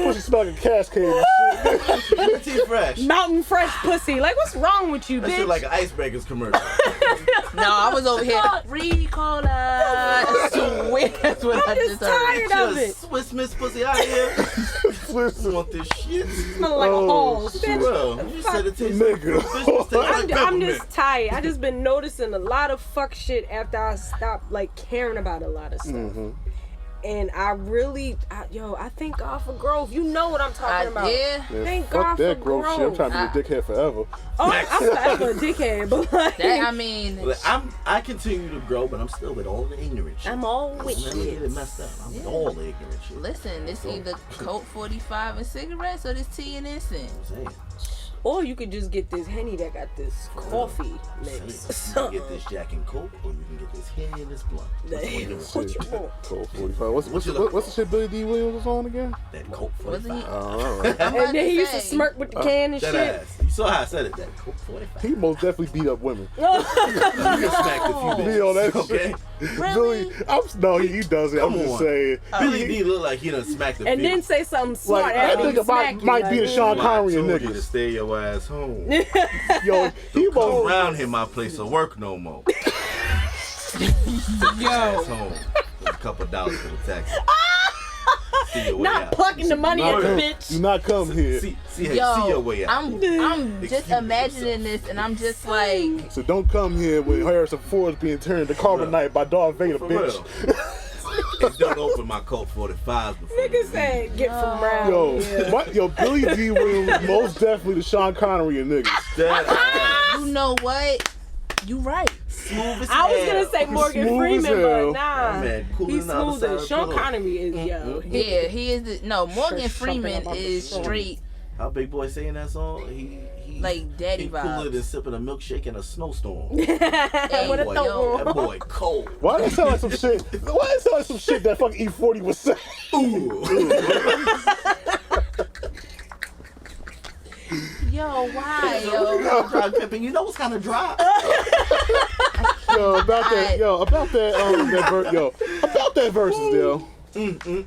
Pussy smell like a cascade and shit. Tea fresh. Mountain fresh pussy. Like, what's wrong with you, That bitch? shit like an Icebreakers commercial. No, I was over here. Ricola. I swear that's what I I'm just just heard. tired of it. Swiss Miss pussy out here. Listen, Want this shit? Smelling like a hole. Well, you said it tastes nigga. I'm just tired. I just been noticing a lot of fuck shit after I stopped like caring about a lot of stuff. And I really, I thank God for growth. You know what I'm talking about. Yeah. Thank Fuck God that for growth shit. I'm growth. trying to be a dickhead forever. Oh, I'm forever a dickhead, but like, That, I mean, I continue to grow, but I'm still with all the ignorant shit. I'm all with Never get shit. it messed up. I'm with all the ignorant shit. listen, it's either Coke 45 and cigarettes or this tea and incense. I'm saying. Or you could just get this Henny that got this coffee mix. You can get this Jack and Coke, or you can get this Henny and this blunt. What you want? Cold 45. What's the shit Billy D. Williams was on again? That Coke Wasn't he? 45. Alright. And then he used to smirk with the can and That shit. ass. You saw how I said it. That Coke 45. He most definitely beat up women. You can smack a few Be on that bitches, okay? Billy, he does it. I'm Come just on. saying. Billy D look like he done smacked a And few. then say something smart Like, after I he think smack you. might be a like, Sean I Connery and told you to niggas. stay your ass home. Yo, he Come most. around here, my place of work no more. Yo. Home. A couple dollars for the taxi. See your way Not out. plucking the money at the Do bitch. not come here. See Yo, your way out. I'm just Excuse imagining this, and I'm just like, So don't come here with Harrison Ford being turned to carbonite by Darth Vader, For bitch. real. It's done open my Colt 45s before. Nigga said, get from around Yo, here. Billy D. Williams most definitely the Sean Connery and niggas. That you know what? You right. smooth as I was hell. gonna say Morgan Smooth as Freeman, hell. but nah. That man cooler He's than the other smooth side as of Sean the pillow. Connery is, yo. Yeah, he is. Morgan Something Freeman about the is song. straight. How Big Boy saying that song? He Like daddy he cooler vibes. than sipping a milkshake in a snowstorm. With a Boy, throat that boy cold. Why does it sound like some shit? Why does it sound like some shit that fucking E40 was saying? Yo, why, yo? Dry pimping. You know what's kind of dry? About that versus, yo.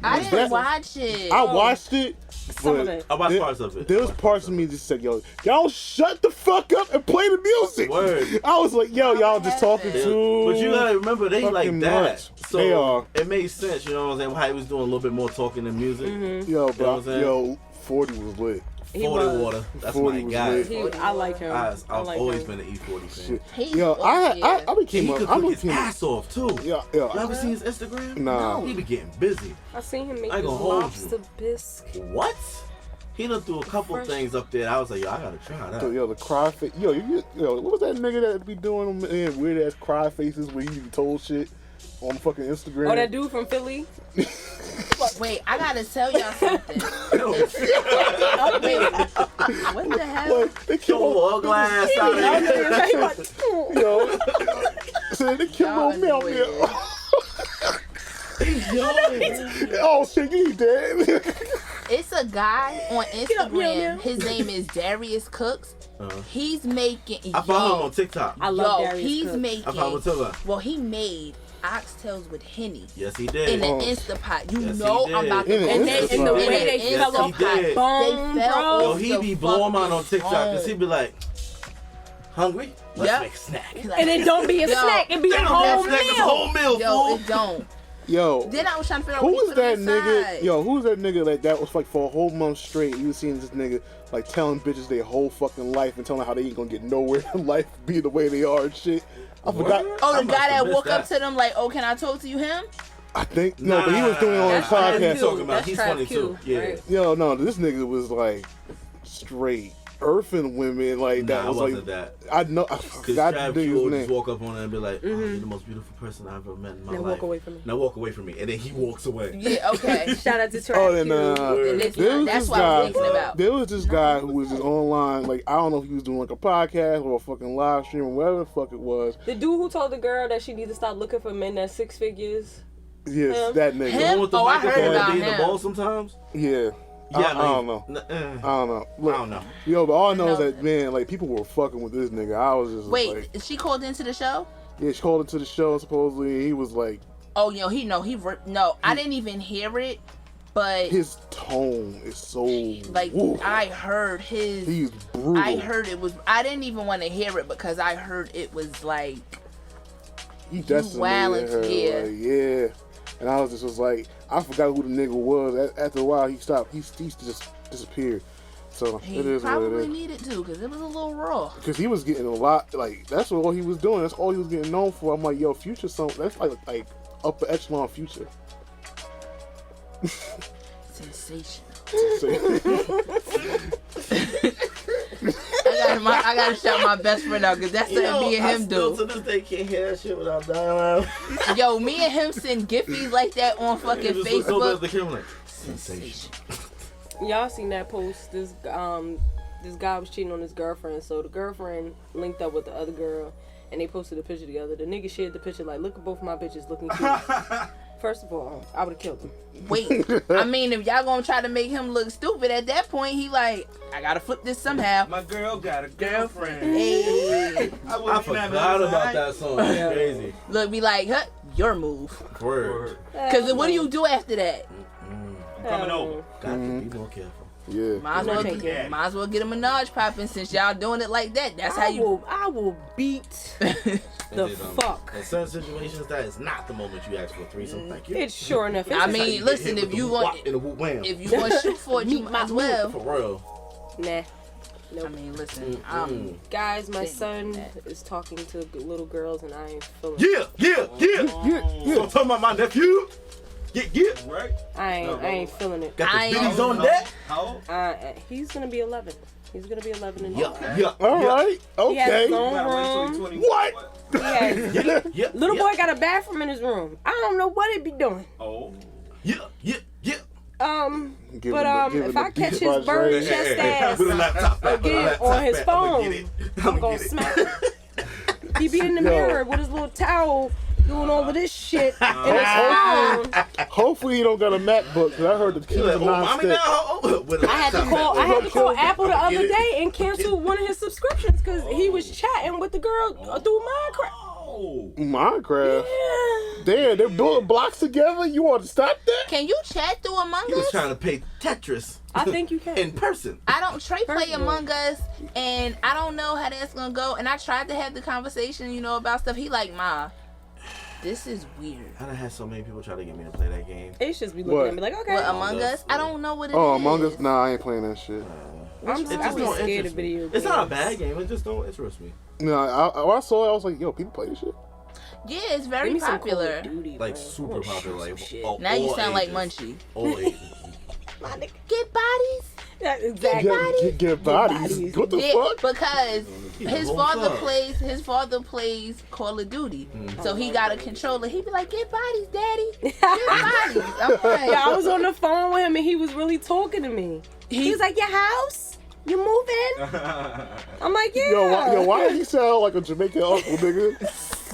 I didn't watch it. I watched it. Some of but it. I watched parts of it. There was parts of me that said, yo, y'all shut the fuck up and play the music. Word. I was like, yo, y'all just talking Yeah. too. But you gotta remember, they like fucking that. much. So They are. it made sense, you know what I'm saying? Why he was doing a little bit more talking than music. Yo, You know what I'm but saying? yo, 40 was lit. 40 was. water. That's 40 my was guy. lit. I like him. I've like always him. been an E40 fan. Shit. He- Yo, yeah. I became He a, could I cook his became ass off too. Yeah. You ever seen his Instagram? Nah. He be getting busy. I seen him make I ain't this gonna hold lobster bisque. What? He done threw a couple Fresh. things up there. I was like, yo, I gotta try that. So, yo, the cry face. Yo, what was that nigga that be doing them weird ass cry faces where he told shit on fucking Instagram? Oh, that dude from Philly? Wait, I gotta tell y'all something. Wait, what the hell? Like, they Yo, killed all glass out of here. yo. So they killed Y'all little meow annoying. meow. Oh shit, you dead. It's a guy on up, meow, meow. Instagram. His name is Darius Cooks. He's making. I follow him on TikTok. I love Yo, Darius he's Cook. making. I follow him on TikTok. Well, he made oxtails with Henny Yes, he did. in an Oh. Instapot. You Yes, he know did. I'm about In to an go And, Instapot. and the way Yes, they he fell off my did. bone, They fell bro. Yo, off. he the be blowing mine on fucking TikTok because phone. he be like, hungry? Let's Yep. make a snack. He's like, And it don't be a Yo, snack, it be a That whole snack is a meal. whole meal, Yo, fool. it don't. Yo. Then I was trying to figure out Who what he was put on that his nigga? side. Yo, who was that nigga that was like for a whole month straight? You was seeing this nigga like telling bitches their whole fucking life and telling them how they ain't gonna get nowhere in life, be the way they are and shit. I forgot. Oh, the must guy have that woke missed up to them like, oh, can I talk to you, him? I think no, but he was doing it on his That's Trav podcast. Q. Talking about That's he's Trav funny Q, too. Yeah. right? Yo, no, this nigga was like straight earthing women like that. Nah, I was wasn't like that. I know. I Because forgot the Trav Q nigga's would just name. walk up on her and be like, oh, you're the most beautiful person I've ever met in my Now life. walk away from me. Now walk away from me. And then he walks away. Yeah, okay. Shout out to Trey. Oh, then And it's there was that's this what I was guy. thinking about. There was this guy who was just online. Like I don't know if he was doing like a podcast or a fucking live stream or whatever the fuck it was. The dude who told the girl that she need to stop looking for men that's 6 figures. Yes, Him? that nigga. Him? The one with the Oh, I heard microphone about and being the him. ball sometimes? Yeah. Yeah, I don't know. I don't know. Look, I don't know. Yo, but all I know is No. that man, like people were fucking with this nigga. I was just Wait, like, she called into the show? yeah, she called into the show. Supposedly, he was like, Oh, yo, I didn't even hear it, but his tone is so like woo. I heard his. He's brutal. I heard it was. I didn't even want to hear it because I heard it was like. he decimated wildin', her. yeah. Like, yeah. And I was just like, I forgot who the nigga was. After a while, he stopped. He just disappeared. So He it is what it probably is. needed to because it was a little raw. Because he was getting a lot. Like that's what all he was doing. That's all he was getting known for. I'm like, yo, Future, that's like upper echelon Future. Sensational. I gotta shout my best friend out because that's something me and him do. To this day can't hear that shit without dying laughing. Yo, me and him send giffies like that on fucking It just looks so bad at Facebook. the camera like, Sensation. Y'all seen that post? This guy was cheating on his girlfriend, so the girlfriend linked up with the other girl, and they posted a picture together. The nigga shared the picture like, look at both my bitches looking cute. First of all, I would have killed him. Wait, I mean, if y'all gonna try to make him look stupid at that point, he like, I gotta flip this somehow. My girl got a girlfriend. Hey, I forgot about that song. That's crazy. look, be like, huh, your move. Word. Cause what do you do after that? I'm coming over. Got to be more careful. Yeah. Might as well get a Menage popping since y'all doing it like that. That's how you. I will beat the And then, fuck. In certain situations, that is not the moment you ask for a threesome. Thank you. It's sure enough. I It's mean, listen, if you want, in a whoop wham. if you want to shoot for it, you might as well. For real. nah. I mean, listen, Guys, my Sitting son that. is talking to little girls, and I ain't feeling. Yeah. So I'm talking about my nephew. Yeah. Right? I ain't feeling it. Got I the ain't- biddies on deck. How old? He's gonna be 11. He's gonna be 11 in June. Yeah. All right. He has Okay. his You own gotta wait till room. he's 21. What? He has, Yeah. little boy got a bathroom in his room. I don't know what he'd be doing. Oh. Yeah. Give But him if the I beat catch by his bird Trey. chest ass With a laptop. With a again laptop on his back. I'ma phone, get it. I'm I'ma gonna get it. smack him. He be in the Yo. mirror with his little towel doing all of this shit in his phone. Hopefully he don't got a MacBook because I heard the keys He's are like, oh, mommy non-stick. now. With a I had to laptop call. back. I had to call Apple the other Get it? day and cancel one of his subscriptions because he was chatting with the girl through Minecraft. Oh. Minecraft. Yeah. Damn, they're building blocks together. You want to stop that? Can you chat through Among He was Us? trying to play Tetris I think you can. in person. I don't. Trey play Personal. Among Us, and I don't know how that's gonna go. And I tried to have the conversation, about stuff. He like, Ma, this is weird. I done had so many people try to get me to play that game. It's just be looking What? at me like, okay. What Among Among Us, Us? I don't know what it is. Oh, Among Us? Nah, I ain't playing that shit. I'm It just I be don't scared interest of me. video It's not a games. bad game. It just don't interest me. No, I saw it. I was like, yo, people play this shit. Yeah, it's Give very me some Call popular. of Duty, Like bro. super popular. Like all, Now you all sound like ages. Munchie. All ages. Get bodies. Yeah, exactly. Get bodies. bodies. What the Yeah, fuck? because He's his a whole father thug. plays Call of Duty, so he got a controller. He be like, "Get bodies, daddy. Get bodies." I'm like, Yeah, I was on the phone with him and he was really talking to me. He was like, "Your house? You moving?" I'm like, "Yeah." Why did he sound like a Jamaican uncle, nigga?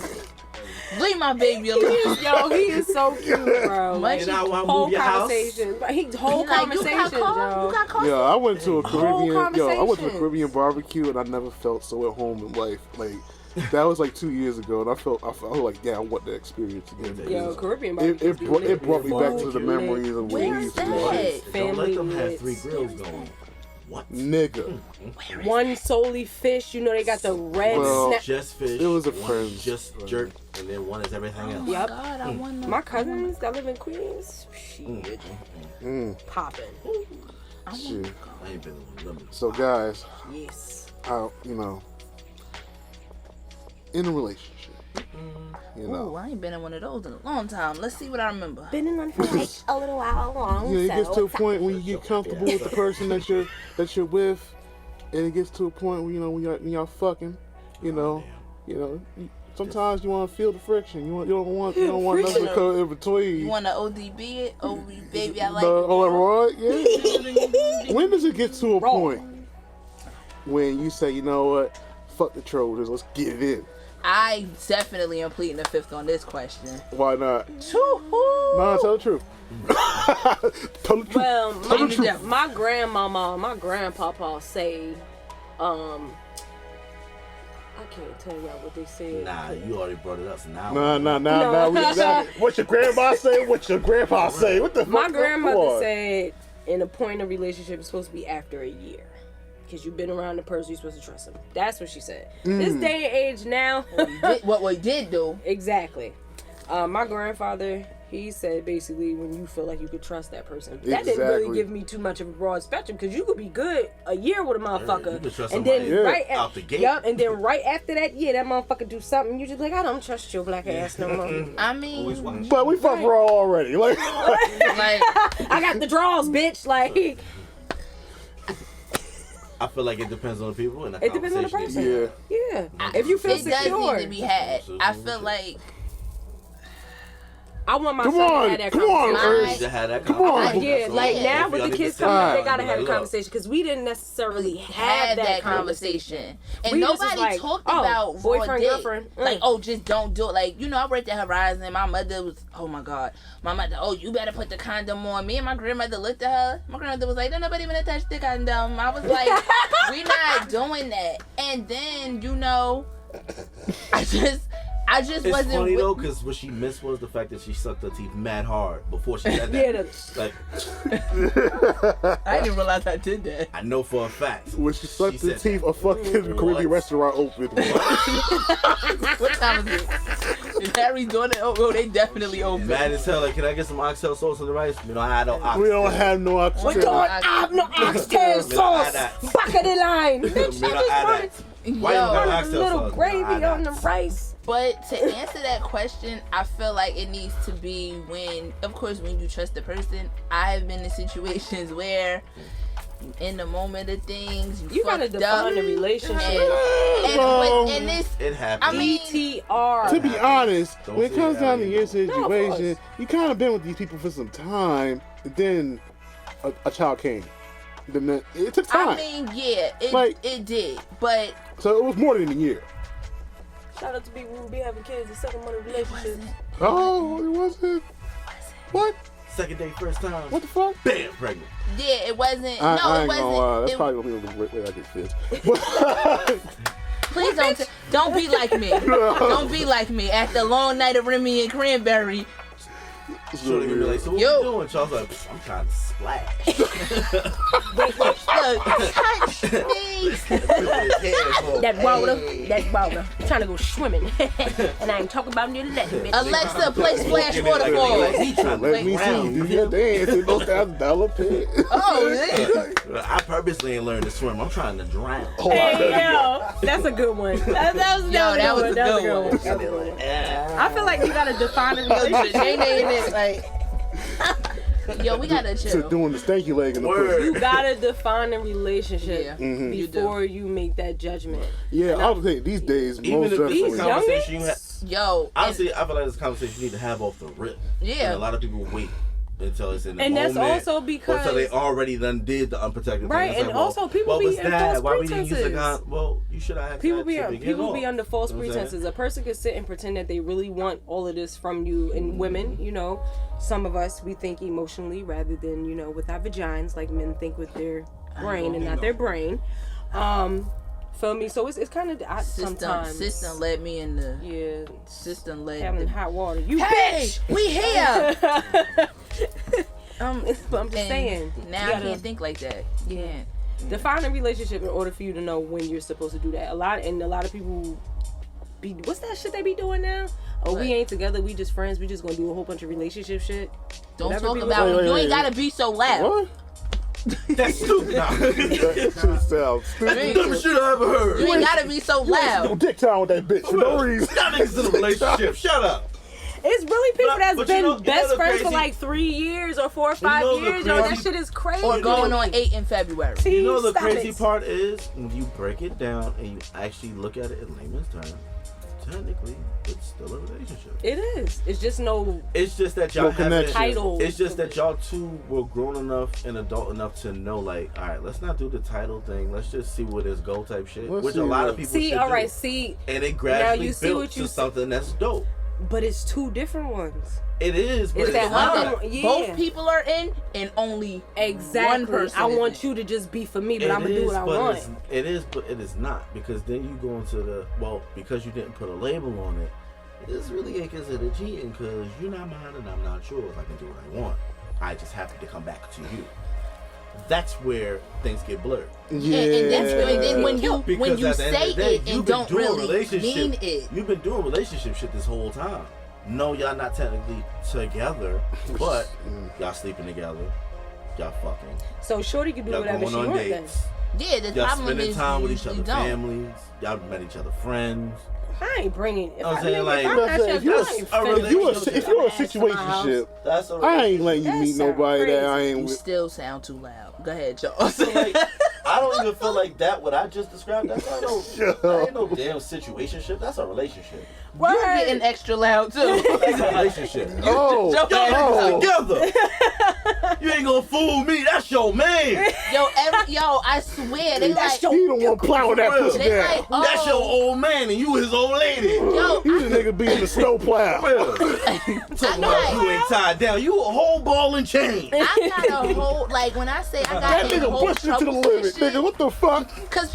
"Leave my baby alone." Yo, he is so cute, bro. Like, You know, I wanna whole move your house. conversation. But he whole He like, conversation, you yo. got call? Yeah, I went to a Whole conversations. Caribbean barbecue and I never felt so at home in life. Like that was like 2 years ago, and I felt like, yeah, I want that experience again. Yo, Caribbean It barbecue. it brought me back to the Lit. memories of when we Where's used to that? watch. Don't Family let them have lit. 3 grills going. What? Nigga. One solely fish. You know they got the red Well, snap. Just fish. It was a one friend. Just jerk, and then one is everything else. Yep. God, I want My cousins that live in Queens, shit, popping. Shit. I ain't been in limit. So guys, Yes. in a relationship, Ooh, I ain't been in one of those in a long time. Let's see what I remember. Been in one for like a little while long. it gets to a point when you get comfortable with the person that you're with, and it gets to a point where when y'all fucking, sometimes you want to feel the friction. You don't want nothing to come in between. You want to ODB it? Oh, baby, I like Right? Yeah. When does it get to a point when you say, you know what, fuck the trolls, let's get it in? I definitely am pleading the fifth on this question. Why not? Woo-hoo. No, tell the truth. Tell the truth. Well, Tell the truth. my grandmama, my grandpapa say, I can't tell y'all what they said. Nah, you already brought it up. So now. Nah. What your grandma say? What your grandpa say? What the fuck? My grandmother said, in a point of relationship, it's supposed to be after a year. Because you've been around the person, you're supposed to trust them. That's what she said. This day and age now. What we did do. Exactly. My grandfather, he said basically when you feel like you could trust that person. That didn't really give me too much of a broad spectrum because you could be good a year with a motherfucker. You could trust and then somebody out the gate. Yup, and then right after that year, that motherfucker do something, you just like, I don't trust your black ass no more. I mean, But we fucked raw already. Like, I got the draws, bitch. Like, I feel like it depends on the people and the it depends on the conversation. person. Yeah. If you feel it does secure. need to be had. I feel like I want my Come son on, to have that come on, conversation. Urs. To have that Come on. conversation. Yeah, like So, now if with y'all the need kids to coming up, sit they gotta down, have a like, look, conversation because we didn't necessarily have that conversation. And We just was nobody like, talked oh, about boyfriend, raw dick. girlfriend. Like, oh, just don't do it. Like, I worked at Horizon. My mother was, oh my God. My mother, oh, you better put the condom on. Me and my grandmother looked at her. My grandmother was like, don't nobody even touch the condom. I was like, we not doing that. And then, I just It's wasn't funny with- though, because what she missed was the fact that she sucked her teeth mad hard before she said that. Like, I didn't realize I did that. I know for a fact. when she sucked the said teeth, a fucking Caribbean restaurant opened. What time is it? Is Harry doing it? Oh, they definitely open. Mad as hell. Like, can I get some oxtail sauce on the rice? We don't have no oxtail. We don't have no We oxtail. don't have no oxtail sauce. Back of the line. Bitch, We I don't just add wanted that. Why you don't have a oxtail little sauce? gravy We don't add on the that. rice. But to answer that question, I feel like it needs to be when you trust the person. I have been in situations where in the moment of things, You gotta define a relationship. and this, It happens. I mean, ETR. To be honest, Don't when it say comes that down to either. your No, of situation, course. you kind of been with these people for some time, and then a child came. Then it took time. I mean, yeah, it did, but So it was more than a year. Shout out to people who be having kids in second month relationships. Oh, it wasn't. What? Second date, first time. What the fuck? Bam, pregnant. yeah, it wasn't. I No, ain't it gonna lie. wasn't. That's It, probably gonna be the way I get fit. please don't be like me. Don't be like me. After a long night of Remy and Cranberry, Shorty gonna be like, so what Yo. you doing? Charles like, I'm trying to splash. look, touch me. That water. I'm trying to go swimming. And I ain't talking about near the left, bitch. Alexa, play Splash Waterfall. He trying to Let make me see. round. Do your dance in those $1,000 pit. Oh, yeah. I purposely ain't learned to swim. I'm trying to drown. Hey, yo, that's a good one. That was a good one. I feel like you gotta define a relationship. Yo, we gotta Just chill. doing the stanky leg in the Word. pussy. You gotta define a relationship Yeah. Mm-hmm. before you make that judgment. Yeah, I would say these days, Even most if definitely. it's a conversation you have. Yo, Honestly, I feel like this conversation you need to have off the rip. Yeah. And a lot of people wait until it's in the And that's moment. also because- Until they already done did the unprotected Right, thing. It's and like, also people what be was in that? false Why we didn't use a pretenses. gun? Well, you should have asked People that be to begin people be off. under false You know what I'm saying? pretenses. A person could sit and pretend that they really want all of this from you. And women, some of us we think emotionally rather than with our vagines, like men think with their brain and not their brain. Feel me? So it's kind of sometimes system led me in the yeah system led. having hot water. You Hey, bitch. we here. But I'm just saying. Now you I gotta- can't think like that. Yeah. Define a relationship in order for you to know when you're supposed to do that. A lot of people be, what's that shit they be doing now? Oh, we ain't together, we just friends, we just gonna do a whole bunch of relationship shit. Don't talk about it. You ain't gotta be so loud. What? That's stupid. That shit sounds stupid. Dumbest shit I ever heard. You ain't gotta be so No loud. dick time with that bitch for no reason. Y'all niggas in a relationship. Shut up. It's really people that's but been you know best the friends for crazy- like 3 years or 4 or 5 know the years. Yo, that crazy- shit is crazy. Or going on 8 in February. You know the Stop crazy it. part is when you break it down and you actually look at it in layman's terms. Technically, it's still a relationship. It is. It's just no. It's just that y'all No haven't. connection. Title. It's just that y'all two were grown enough and adult enough to know, like, all right, let's not do the title thing. Let's just see where this go type shit. Let's which see a lot what- of people See, should all do. right, see, And it gradually you see built what you to see. something that's dope. but it's 2 different ones. It is, but It's it's, that not. one. Yeah. Both people are in, and only Exactly. one person. I is want in. you to just be for me, but It I'm gonna do is, what I but want. it is, but it is not, because then you go into the, well, because you didn't put a label on it, this really ain't considered cheating, because you're not mine and I'm not yours. I can do what I want. I just happen to come back to you. That's where things get blurred. Yeah. And that's when, then when you Because at the end say of the day, it and you've been don't doing really relationship- mean it. You've been doing relationship shit this whole time. No, y'all not technically together, but y'all sleeping together. Y'all fucking. So Shorty can do Y'all whatever going she on wants then. dates. Yeah, the Y'all problem spending is time you with each usually other don't. families. Y'all met each other friends. I ain't bringing. If I'm I, saying, nigga, like, if I'm That's not it. your If you girl, a- I ain't a finna relationship- If you a bring situationship, That's a I ain't letting you That meet sound nobody that I crazy. ain't You with. still sound too loud. Go ahead, y'all. So, like, I don't even feel like that. What I just described, that's not no, that ain't no damn situationship. That's a relationship. You're getting extra loud too. That's a relationship. Oh, Joe, Y'all oh. together. You ain't gonna fool me. That's your man. Yo, I swear they like. He the one plowing that pussy They down. like, oh, That's your old man, and you his old lady. Yo, He the nigga being the snow plow. Well, talking about you ain't tied down. You a whole ball and chain. I got a whole like when I say I got That a nigga whole pushed you to the trouble limit, shit, nigga. What the fuck? Cause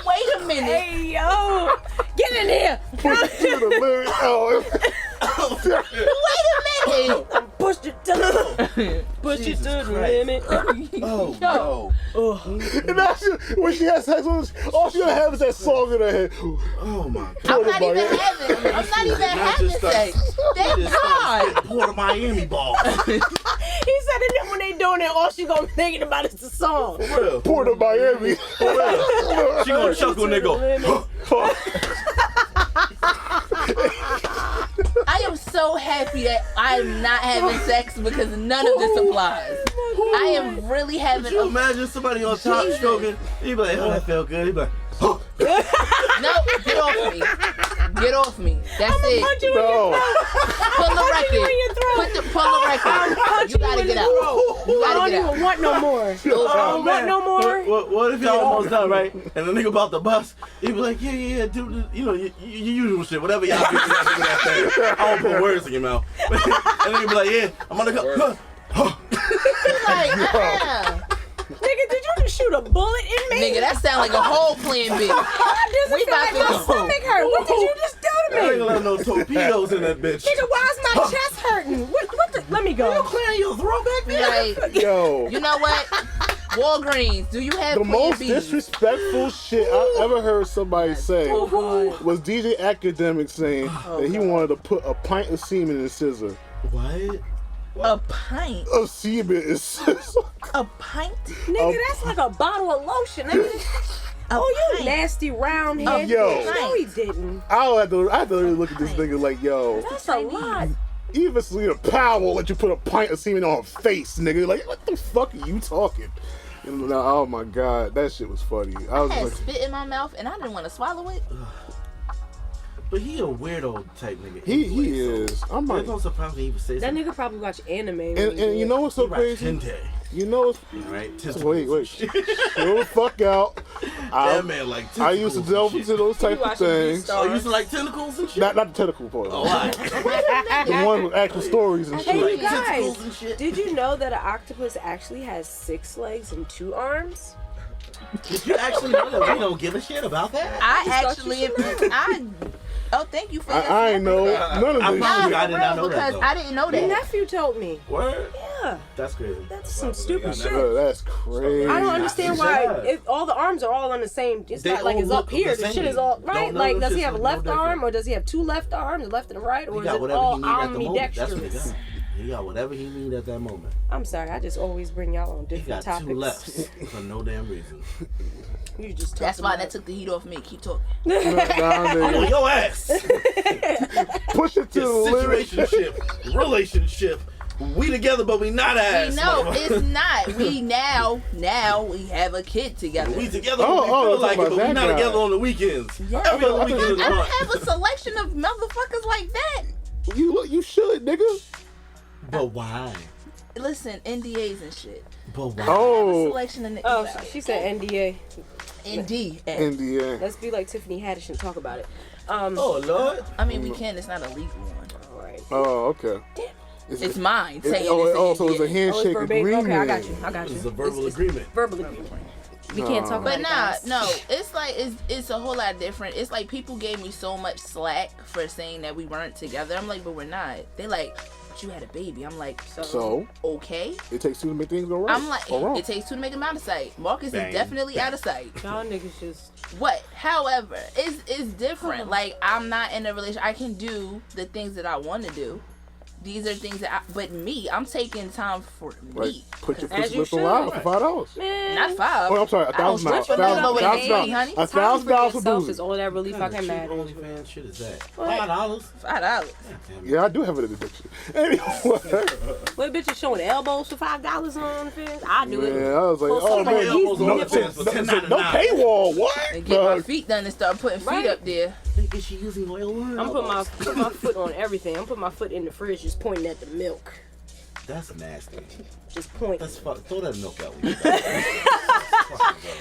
wait a minute. Hey yo, get in here! Pushed you to the limit. Oh, Wait a minute. Push it to the push it to the Christ. limit. Oh, Yo. and that's when she has sex with us, all she gonna have is that song in her head. oh my God. I'm not even Miami. I'm not even Not having just start- sex. Thank Just started God. spitting Port of Miami ball. He said that then when they doing it, all she gonna be thinking about is the song. For real. Port of Miami. She gonna chuckle and they go, I am so happy that I'm not having sex because none of this applies. I am really having Could you a imagine somebody on top Jesus. stroking? He'd be like, oh, that felt good. He'd be like, oh. no. Get off me. Get off me. That's it. Punch you in your No. throat. Pull the Punch you record. in your throat. Pull the record. Punch You gotta in get the out. throat. You I gotta don't get out. even want no more. Oh, Want no more? What if y'all almost done, right? And the nigga about the bus, he be like, yeah, do you know, your usual shit, whatever y'all do that thing. I don't put words in your mouth. And then he be like, yeah, I'm gonna go. Like, Nigga, did you just shoot a bullet in me? nigga, that sound like a whole plan B. This is We feel like about to my go. stomach hurt. What did you just do I to ain't me? gonna let no torpedoes in that bitch. Nigga, why is my chest hurting? What the? Let me go. Clearing your throat back there? Like, Yo, you know what? Walgreens, do you have the plan most B? disrespectful shit I ever heard somebody say Oh, God. was DJ Academic saying that he wanted to put a pint of semen in his scissor. What? A pint. Of semen in his scissor. A pint? Nigga, that's like a bottle of lotion. Nigga. Oh, you nasty round head. Yo. bitch. No, he didn't. I had to really look at this nigga like, yo, That's a lot. even Selena Powell will let you put a pint of semen on her face, nigga. Like, what the fuck are you talking? And, oh my God, that shit was funny. I was I had like, spit in my mouth and I didn't want to swallow it. But he a weirdo type nigga. he anyway, so is. I'm like, It don't surprise me he would say That something. nigga probably watch anime. and you know what's so He watch crazy? Tente, You know, right? wait, chill the fuck out. That man like tentacles I used to delve and into shit. those type of things. Oh, you used to like tentacles and shit? Not the tentacle part. Oh, alright. The one with actual stories and Hey, shit. you Like guys, tentacles and shit. did you know that an octopus actually has 6 legs and 2 arms? Did you actually know that we don't give a shit about that? I just thought you actually, oh, thank you for I ain't know none of I this promise shit. you, I did not know that, because though. I didn't know Your that. nephew told me. Word? Yeah. That's crazy. That's some stupid shit. That's crazy. I don't understand why if all the arms are all on the same. It's They not like all it's up look here. the The shit same. is all Don't right. know Like, if does he it's have a no left different. arm or does he have two left arms, the left and the right, or He is got it whatever all he need at the moment. That's what he ambidextrous? got. He got whatever he need at that moment. I'm sorry, I just always bring y'all on He different got topics. two lefts for no damn reason. You just talk That's why about that took the heat off me. Keep talking. Nah, nigga. Oh, your ass. Push it to the limit. Situationship, relationship. We together, but we not ass. No, motherfucker. it's not. We now we have a kid together. We together Oh, when we oh, feel talking like it, about but we that not guy. together on the weekends. Yeah. Every other weekend is I a don't month. have a selection of motherfuckers like that. You should, nigga. But why? Listen, NDAs and shit. But why? I have a Oh, selection of niggas. Oh, out she said NDA. NDA. India. Let's be like Tiffany Haddish and talk about it. Oh Lord. I mean, we can. It's not a legal one. All right. Oh, okay. It's mine. It's, Saying oh, it's so it's a NDA. handshake verbatim. agreement. Okay, I got you. I got you. It's a verbal agreement. Verbal agreement. We can't talk about But it. nah, guys. no, it's like it's a whole lot different. It's like people gave me so much slack for saying that we weren't together. I'm like, but we're not. They like, but you had a baby. I'm like, So okay. it takes two to make things go right. I'm like, or wrong. it takes two to make him out of sight. Marcus Bang. is definitely out of sight. Y'all niggas just. What? However, it's different. Like, I'm not in a relationship. I can do the things that I want to do. These are things that but me, I'm taking time for Like, me. put your As foot you slip around should. for $5. Man. Not $5. Oh, I'm sorry, I don't $1,000. strip for nothing but with $1,000. Haiti, honey. $1,000 for yourself boozy. is all that relief I can Cheap imagine. OnlyFans shit is that? $5. $5. Yeah, I do have an addiction. Anyway, What bitch is showing elbows for $5 on the fence? I do it. man, I was like, Well, oh somebody man, elbows no, on the fence for $10.99. no paywall. What? And get my Dog. feet done and start putting feet Right. up there. Is she using oil? I'm putting my foot on everything. I'm putting my foot in the fridge, just pointing at the milk. That's nasty. Just pointing. That's fuck. Throw that milk out.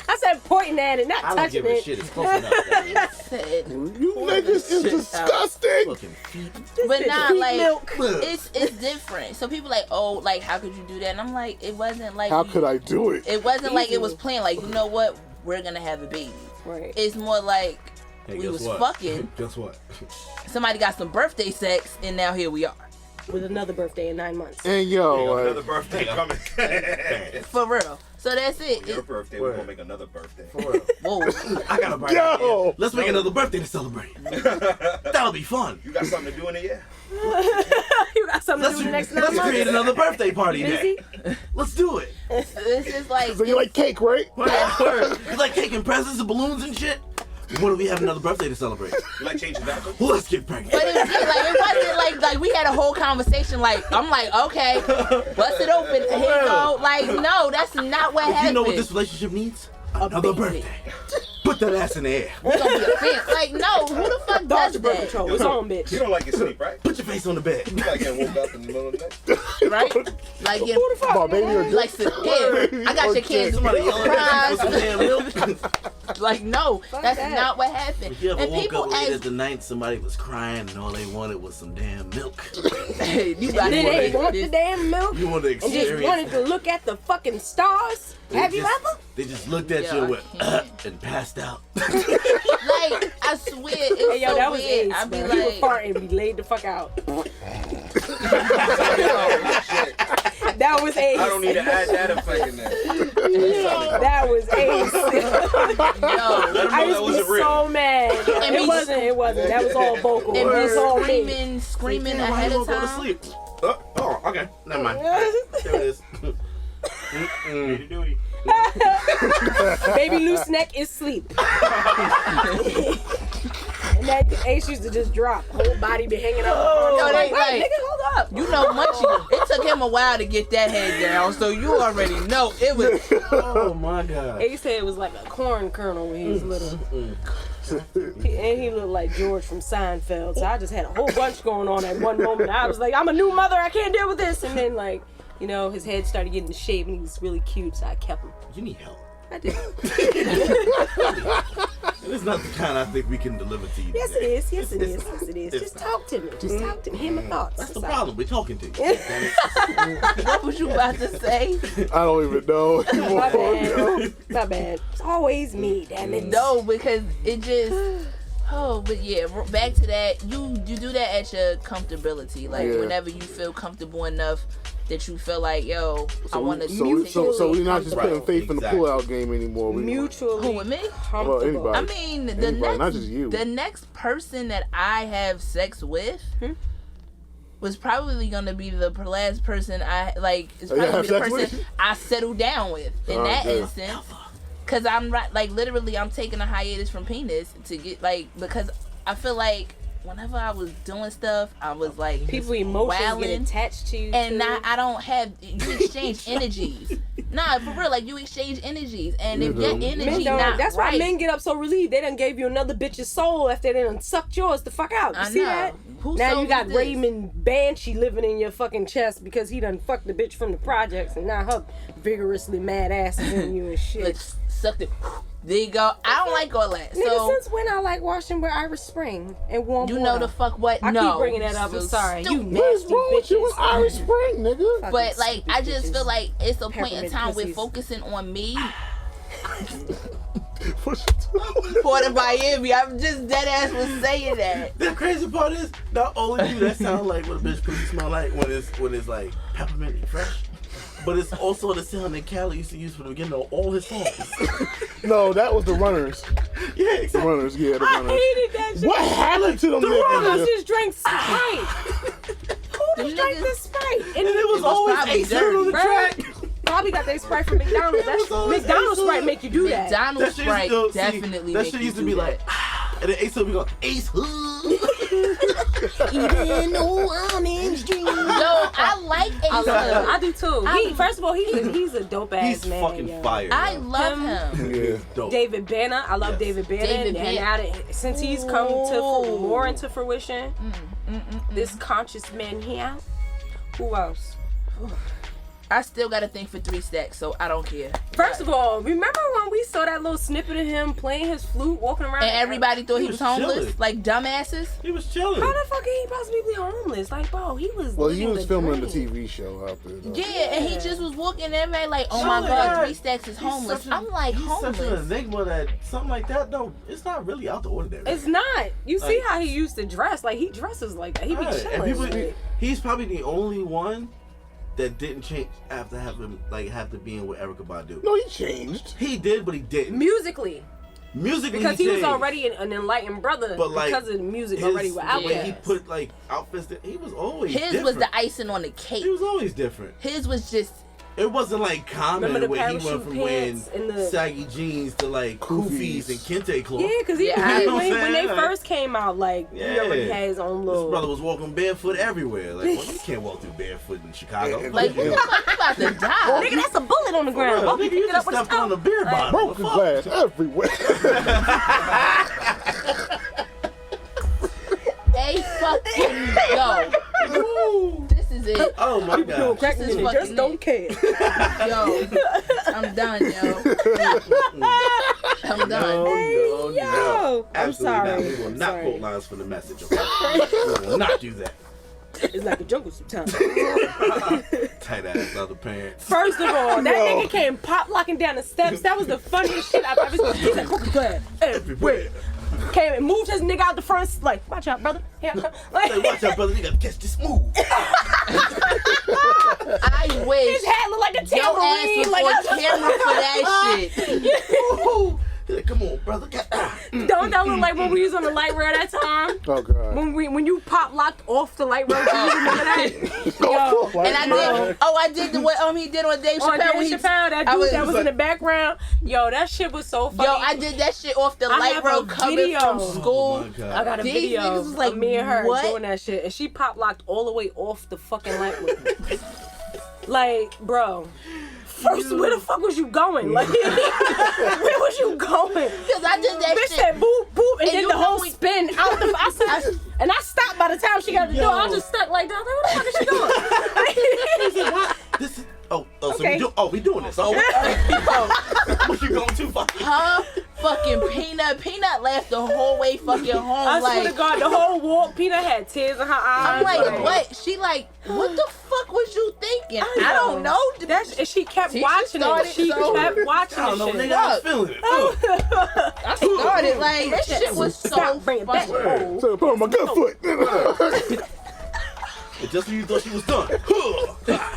I said pointing at it, not I don't touching give a it. shit. It's close enough. Said, You niggas is disgusting. Fucking feet. but nah, Feet like milk. it's different. So people like, oh, like how could you do that? And I'm like, it wasn't like How you- could I do it? It wasn't like it Easy. was planned. Like, you know what? We're gonna have a baby. Right. It's more like Hey, we guess was what? fucking. Guess what? Somebody got some birthday sex, and now here we are. With another birthday in 9 months. And yo, Another birthday coming. For real. So that's it. Your birthday, we're gonna make another birthday. For real. Whoa. I got a birthday. Yo. Let's make another birthday to celebrate. That'll be fun. You got something to do in the year? You got something to do the next 9 Let's months? create another birthday party day. Busy? Let's do it. This is like so you like cake, right? You like cake and presents and balloons and shit? When do we have another birthday to celebrate? You like changing diapers? Well, let's get pregnant. But it wasn't like we had a whole conversation. Like I'm like, okay, bust it open. Here you go. Like no, that's not what happened. You know what this relationship needs? Another baby. birthday. Put that ass in the air. We gonna be a fan. Like no, who the fuck does Dodge birth that? control. It's on, bitch. You don't like your sleep, right? Put your face on the bed. You like getting woke up in the middle of the night? Right? Like getting About baby or like here, I got your candy. Somebody yelling at you for some damn milk. Like no, that's that. not what happened. You ever And woke people up late at ask, the night, somebody was crying and all they wanted was some damn milk. hey, you got Did they it. want the damn milk? You want to And just experience wanted to look at the fucking stars? Have you ever? They just looked at Yo, you I and went, can't. and passed out. Like I swear, it's Hey, yo, so that was weird. Ace, I'd be bro. He would like, fart and be laid the fuck out. That was Ace. I don't need to add that effect in there. That was Ace. yo, I used to be so mad. And It me- wasn't. That was all vocal. and It was all be me. screaming Damn, why ahead you of gonna go to time. sleep? Oh, okay. Never mind. There it is. Duty, duty. Baby loose neck is sleep. And that Ace used to just drop. Whole body be hanging out. Yo, I'm they like, like- hey, nigga, hold up. You know, Munchie, it took him a while to get that head down, so you already know it was. Oh my god. Ace head was like a corn kernel when he was little. And he looked like George from Seinfeld. So I just had a whole bunch going on at one moment. I was like, I'm a new mother. I can't deal with this. And then, like, you know, his head started getting in shape and he was really cute. So I kept him. You need help. I did. It's not the kind I think we can deliver to you. Yes, it today. is. Yes, it is. Yes, it is. Just talk to me. Just talk to me. Hear my thoughts. That's the That's all. problem. We're talking to you. Damn it. What was you about to say? I don't even know. My bad. My bad. It's always me, damn it. No, because it just. Oh, but yeah, back to that. You do that at your comfortability. Like Yeah. whenever you feel comfortable enough, that you feel like, yo, I want to. So we're not just putting faith in the pullout game anymore. Mutually. Who, with me? Well, anybody. I mean, not just you. The next person that I have sex with was probably gonna be the last person I like. It's probably the person I settled down with in that instance. Cause I'm right, like literally, I'm taking a hiatus from penis to get like because I feel like. Whenever I was doing stuff, I was like people emotions get attached to you, and now I don't have. You exchange energies. Nah, for real, like you exchange energies, and if your energy not that's right, why men get up so relieved. They done gave you another bitch's soul after they done sucked yours the fuck out. You see that? Now you got Raymond Banshee living in your fucking chest because he done fucked the bitch from the projects, and now her vigorously mad ass is in you and shit. Like, sucked it. There you go. I don't like all that. Nigga, So since when I like washing with Irish Spring and warm water? You know the fuck what? I no. keep bringing that up. I'm sorry. You What's nasty wrong with you with bitches. Irish Spring, nigga? But like, I just feel like it's a point in Peppermint time pussies. we're focusing on me. What's your Port of Miami. I'm just dead ass was saying that. The crazy part is, not only do that sound like what a bitch pussy smell like when it's like peppermint and fresh, but it's also the sound that Cali used to use for the beginning of all his songs. No, that was the Runners. Yeah, exactly. The Runners, yeah, the I Runners. hated that shit. What happened to them The Runners niggas? just drank Sprite. Who just drank this Sprite? And it was always probably Ace on the dirty, track. Probably got their Sprite from McDonald's. McDonald's Sprite make you do that. McDonald's That shit Sprite used to- definitely that make shit you used to do be that. like, and then Ace would be going, Ace Hood. Even though I'm in stream. Yo, I like Ace I love him. Hood. I do too. First of all, he's a dope ass He's man. fucking yo. fire. I yo. love him. Yeah. Dope. David Banner, I love David Banner. David and Banner. now that, since he's come to more into fruition, this conscious man here. Who else? I still got a thing for 3 Stacks, so I don't care. First of all, remember when we saw that little snippet of him playing his flute, walking around? And everybody thought he was homeless, chilling. like dumbasses. He was chilling. How the fuck can he possibly be homeless? Like, bro, he was. Well, he living was the filming the dream. TV show out there. Though. Yeah, and he just was walking and everybody like, oh my Chilling. god, 3 Stacks is He's homeless. such a- I'm like, he's such an homeless. enigma that something like that, though, it's not really out the ordinary. It's not. You see Like- how he used to dress? Like, he dresses like that. He be Right. chilling. And people, like- he's probably the only one that didn't change after having to be in with Erykah Badu. No, he changed. He did, but he didn't. musically. Musically, Because he was changed. already an enlightened brother But, like, because of the music His- already were out the way there. he put like outfits that he was always His different. was the icing on the cake. He was always different. His was just, It wasn't like common Remember the where he went parachute from wearing pants and the- saggy jeans to like koofies and kente cloth. Yeah, because Yeah, you know what I'm when they saying? first came out, like, he Yeah. already had his own This brother little. was walking barefoot everywhere. Like, well, you can't walk through barefoot in Chicago. Yeah, like, what the fuck, you about to die? Nigga, that's a bullet on the ground. Bro, Hope he nigga, picked you it up just with his stepped on a toe. beer bottle. Broken What glass everywhere. Hey, fucking yo. This is it. Oh my god. Crack This is nigga, fucking just don't it. care. Yo, I'm done, yo. I'm done. No, yo. I'm Absolutely sorry. not. We will I'm not sorry. quote lines from the message. Okay? We will not do that. It's like a jungle sometimes. Tight ass other parents. First of all, that nigga came pop locking down the steps. That was the funniest shit I've ever seen. He's like, broken glass everywhere. Came and moved his nigga out the front. Like, watch out, brother. Here I come. Hey, watch out, brother. You gotta catch this move. I wish His hat looked like a your ass tambourine. was Like, on camera for that shit. Woo. He's like, come on, brother. don't that look like when we was on the light rail that time? Oh god. When you pop locked off the light rail, do you remember that? Yo, And I did the what he did on Dave on Chapelle. Dave when he- Chapelle, that I dude was- that was in the background. Yo, that shit was so funny. Yo, I did that shit off the I light have road a coming video. from Oh school. my God. I got a These video niggas was like, of me and her what? doing that shit, and she pop locked all the way off the fucking light rail. Like, bro. First, where the fuck was you going? Like, where was you going? Because I did that Bitch shit. said boop boop and then you the know whole we- spin out the. I said, and I stopped by the time she got to the door. I just stuck like that. I was like, what the fuck is she doing? This is so Okay. we doing this. Oh, what you going too far? Huh? Fucking Peanut laughed the whole way fucking home. I swear like, to God, the whole walk, Peanut had tears in her eyes. I'm like, what? She like, what the fuck was you thinking? I don't know. And she kept She watching it. started She so- kept watching I don't know, the nigga. shit. I was feeling it. I started like, this shit was so Stop, bring it back. funny. So put on my good foot. And just when you thought she was done.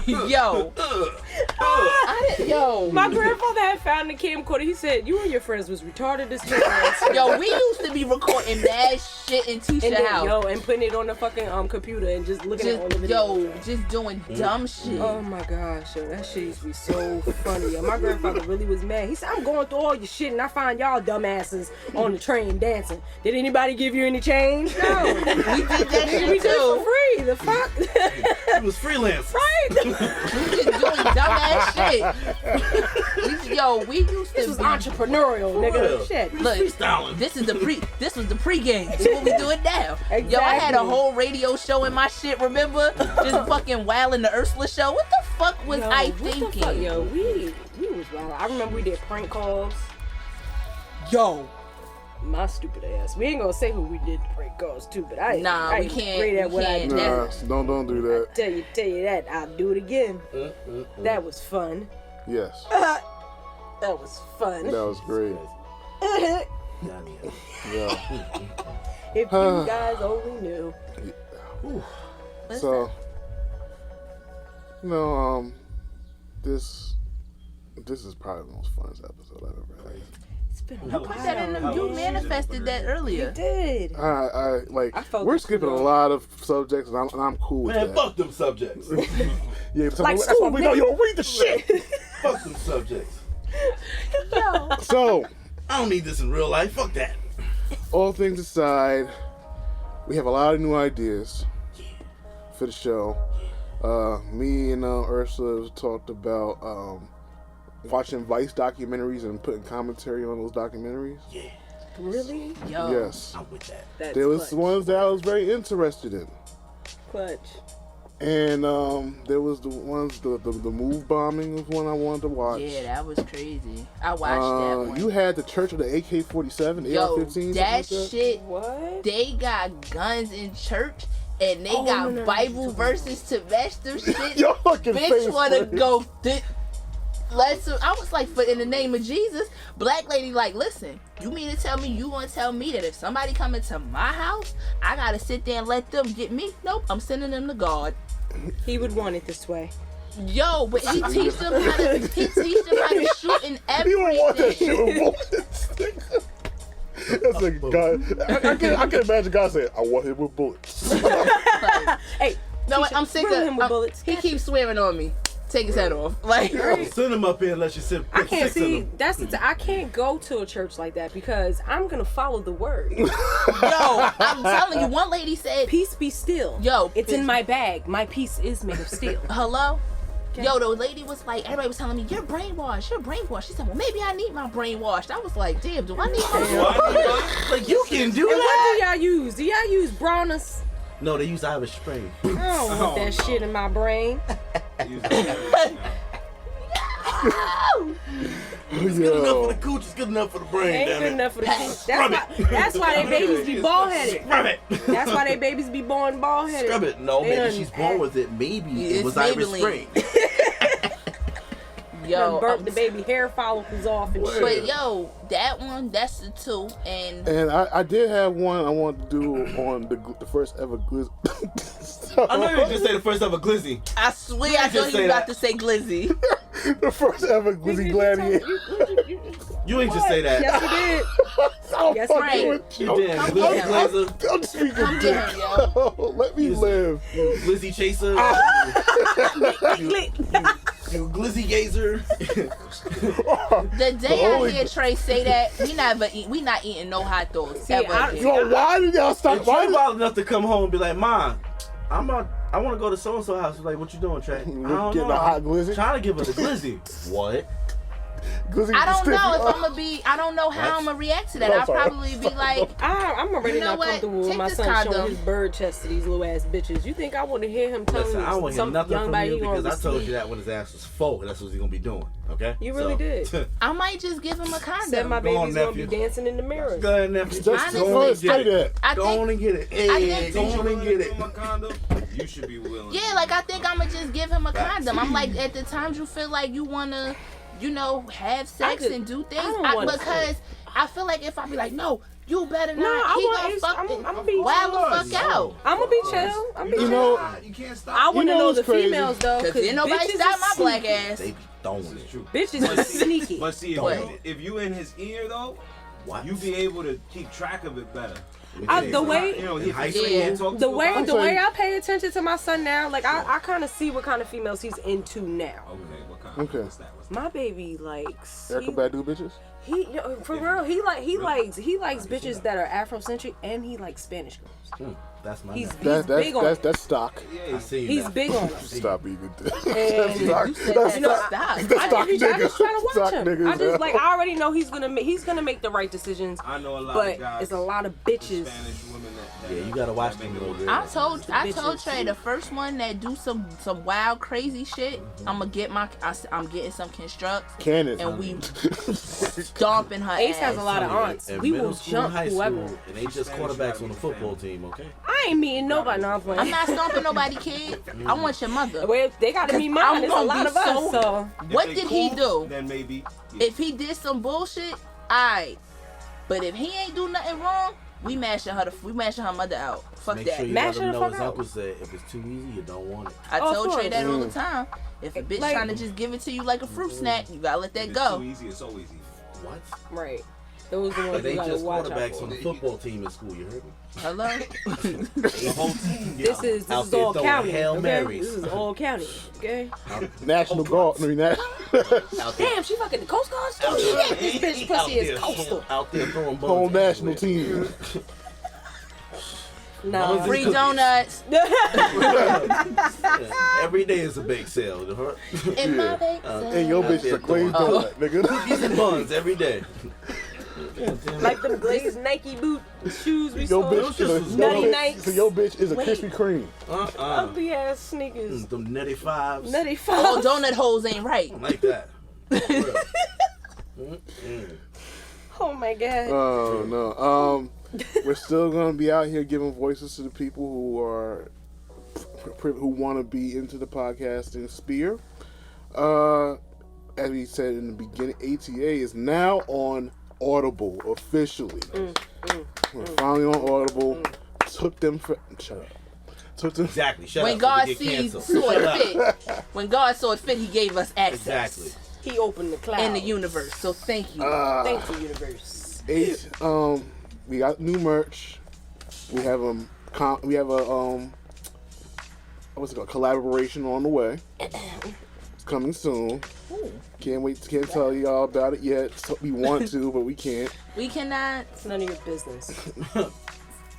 Yo. Yo. My grandfather had found the camcorder. He said, "You and your friends was retarded as hell." Yo, we used to be recording that shit in Tisha house. And putting it on the fucking computer and just looking at all the videos. Just doing dumb shit. Oh my gosh, yo, that shit used to be so funny. Yo, my grandfather really was mad. He said, "I'm going through all your shit and I find y'all dumbasses on the train dancing. Did anybody give you any change? No. We did that shit We did too. for free. The fuck? It was freelance. Right? We just doing dumb ass shit. We used to This was be entrepreneurial, nigga. Shit. Look, this was the pregame. This is what we doing now. Yo, I had a whole radio show in my shit, remember? Just fucking wildin' the Ursula show. What the fuck was I What the thinking? fuck, yo, we was wild. I remember we did prank calls. Yo. My stupid ass. We ain't gonna say who we did the prank calls to, but I we can't. Great at what I we do. can't. Nah, don't do that. Tell you that I'll do it again. That was fun. Yes, That was fun. that was great. Yeah. If you guys only knew. So, this is probably the most funnest episode I've ever had. It's been You put that in the, you manifested that earlier. You did. I felt we're this skipping a wrong. lot of subjects, and I'm cool with Man, that. fuck them subjects. Yeah, so Like that's school, why we know you don't read the shit. Fuck them subjects. So, I don't need this in real life. Fuck that. all things aside, we have a lot of new ideas for the show. Me and Ursula have talked about watching Vice documentaries and putting commentary on those documentaries. Yeah. Really? Yo. Yes. I'm with that. That's There was clutch. ones that I was very interested in. Clutch. And there was the ones, the move bombing was one I wanted to watch. Yeah, that was crazy. I watched that one. You had the Church of the AK-47, Yo, AR-15. that something like shit. What? They got guns in church and they Oh, got no, Bible no. verses to match them shit. Your fucking Bitch face, wanna man. go. I was like, for in the name of Jesus, black lady, like, listen, you mean to tell me you gonna tell me that if somebody come into my house, I gotta sit there and let them get me? Nope, I'm sending them to God. He would want it this way. Yo, but he teach them how to shoot and everything. You don't want that shit with bullets. That's a guy. I can imagine God saying, "I want him with bullets." Hey, No, Keisha, I'm sick grill of him with bullets. He keeps swearing on me. Take his head off. Like, Send him up here and let you sit. I can't six of see. them. That's I can't go to a church like that because I'm gonna follow the word. yo, I'm telling you, one lady said, Peace be still. Yo, it's in my bag. My peace is made of steel. hello? Yo, the lady was like, everybody was telling me, you're brainwashed. She said, well, maybe I need my brainwashed. I was like, damn, do I need my Like, you can do And what that. do y'all use? Do y'all use Brauners? No, they use Irish Spring. I don't want that shit in my brain. It's good enough for the cooch. It's good enough for the brain. Ain't damn good it. enough for the kids. That's why they babies be bald headed. Scrub it. That's why they babies be born bald headed. Scrub it. No, They maybe done she's born with it. Maybe it It's was Irish Maybelline. Spring. Yo, Burnt the baby hair follicles off and shit. but yo, that one, that's the two. And And I did have one I wanted to do on the first ever glizzy. I know you just say the first ever glizzy. I swear You I just thought you say about that. to say glizzy. The first ever glizzy gladiator. You ain't just say that. Yes, you did. I'm Yes, fucking right. with You you. damn Come glizzy get him. glazer. I'm speaking Come get him, yo. Let me live. You glizzy chaser. You glizzy gazer. The day I only- hear Trey say that, we not eating no hot dogs ever I- again. Yo, why did y'all stop? And Why Trey did wild enough to come home and be like, "Ma, I want to go to so and so house." Like, what you doing, Trey? I don't Getting know. a hot glizzy? Trying to give her the glizzy. What? glizzy I don't stiffy? know if I'm gonna be. I don't know how I'm gonna react to that. I'm I'll sorry. probably be like, I'm already You know not what? comfortable with Take my this son showing condom. his bird chest to these little ass bitches. You think I want to hear him telling Listen, I want to hear some nothing young from body you he because gonna I told receive? you that when his ass was full, that's what he's gonna be doing. Okay? You really did. I might just give him a Said my condom. Go on, baby's gonna be nephew. dancing in the mirror. Go ahead, nephew. Just Honestly, go ahead, say that. I Go think, on and get it. I Hey, think- go on and get it. You should be willing. yeah, like I think I'm gonna just give him a condom. I'm like, at the times you feel like you wanna, have sex just- and do things, I don't wanna because I feel like if I be like, no, You better No, not. I He want gonna Ace. fuck I'm it. gonna be Wild the chill. fuck out. I'm gonna be chill. I'm gonna be You chill. know, You can't I stop. want to know know what's the crazy? females though, Cause ain't nobody bitches stop my is black ass. They be throwing it. True. Bitches is sneaky. But see, What? if you in his ear though, What? you be able to keep track of it better. The way You know, In high school, can't talk to the you way about the it. way I pay attention to my son now, like I kind of see what kind of females he's into now. Okay, what kind? Okay. What's that? My baby likes Erica Badu bitches. he for real he likes bitches that are Afrocentric and he likes Spanish girls. That's my He's man. big on it. That's stock. I see He's that. big on it. Stop being good. And Stock. You said That's that. stock. Stop. That's stock I just try to watch Stock him. niggas, I just like man. I already know he's gonna make the right decisions. I know a lot But of guys. it's a lot of bitches. Spanish women that Yeah, you gotta watch them a little bit. I told bitches. Trey the first one that do some wild crazy shit. I'm getting some constructs Cannon. and we stomping her Ace ass. has a lot of aunts. In We middle will school, jump high whoever. school, and they just quarterbacks on the football team, okay? I ain't meeting nobody. No, I'm playing. I'm not stomping nobody, kid. I want your mother. Well, they gotta be mine. I'm There's a gonna lot be of us. so- So What If did they he cool, do? Then maybe. Yeah. If he did some bullshit, alright. But if he ain't do nothing wrong, we mashing her mother out. Fuck Make that. sure you Mash let her them the know fuck his out. uncle said if it's too easy, you don't want it. I Of told Trey course. that all the time. If a bitch Like- trying to just give it to you like a fruit snack, you gotta let If that it's go. too easy, it's always easy. What? right, those the ones But they you gotta just watch out quarterbacks on for. the football team in school, you heard me? Hello? The whole team. This is out there all throwing county. Hail Okay? Marys. This is all county. Okay. National Guard. I mean, Out there, Damn, she fucking the Coast Guard. out Shit, there- this bitch out pussy is there- coastal. Out there throwing buns whole national everywhere. team. Nah. Free donuts Every day is a bake sale. You heard? in my bake And your Out bitch is there a glazed throwing- donut, nigga. Cookies and buns every day. Like them glazed Nike boot shoes we Your saw. bitch is a Nutty your Nikes. bitch, so your bitch is a Wait. Krispy Kreme. Ugly ass sneakers. Them nutty fives. Nutty All five. donut holes ain't right. Like that. Oh my god. Oh no. We're still gonna be out here giving voices to the people who want to be into the podcasting sphere. As we said in the beginning, ATA is now on Audible officially. We're finally on Audible. Took them for shut up. Took them. Exactly. Shut When up. God Get sees canceled. saw Shut up. it fit, when God saw it fit, He gave us access Exactly. He opened the cloud. in the universe. So thank you. Thank you, universe. We got new merch. We have a what's it called? Collaboration on the way. It's coming soon. Can't tell y'all about it yet. So we want to, but we can't. We cannot. It's none of your business.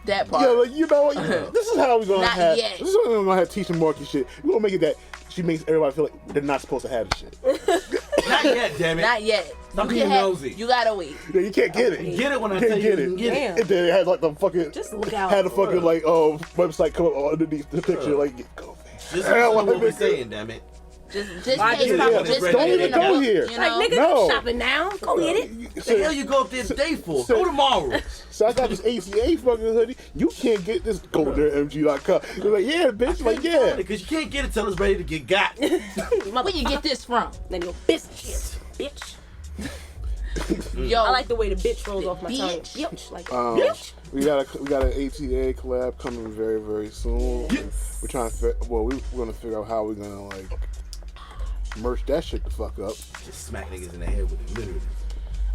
That part. Yeah, like, you know, this is how we're gonna Not have. yet. This is how we're gonna have teaching market shit. We're gonna make it that she makes everybody feel like they're not supposed to have the shit. Not yet, damn it. Not yet. Stop You being can have- nosy. You gotta wait. Yeah, you can't get it. Get it when I Can't tell you get you it. can get it. Damn. And then it had like the fucking Just look out. had a fucking like website come up underneath the picture like get go. Just Hell, listen to what we're nigga. saying, damn it. Just Why pay just for not- it. Just don't put it even in the go book, here. You Like, know? nigga, No. shopping now. Go get it. The hell you go up there today for? Go tomorrow. So I got this ACA fucking hoodie. You can't get this. Go there, MG.com. They're like, yeah, bitch. Like, yeah. Because you can't get it till it's ready to get got. Where you get this from? None of your business, bitch. Yo, I like the way the bitch rolls off my tongue. Bitch. Bitch. Like, We got an ATA collab coming very, very soon. We're trying to we're gonna figure out how we're gonna like merch that shit the fuck up. Just smack niggas in the head with it, literally.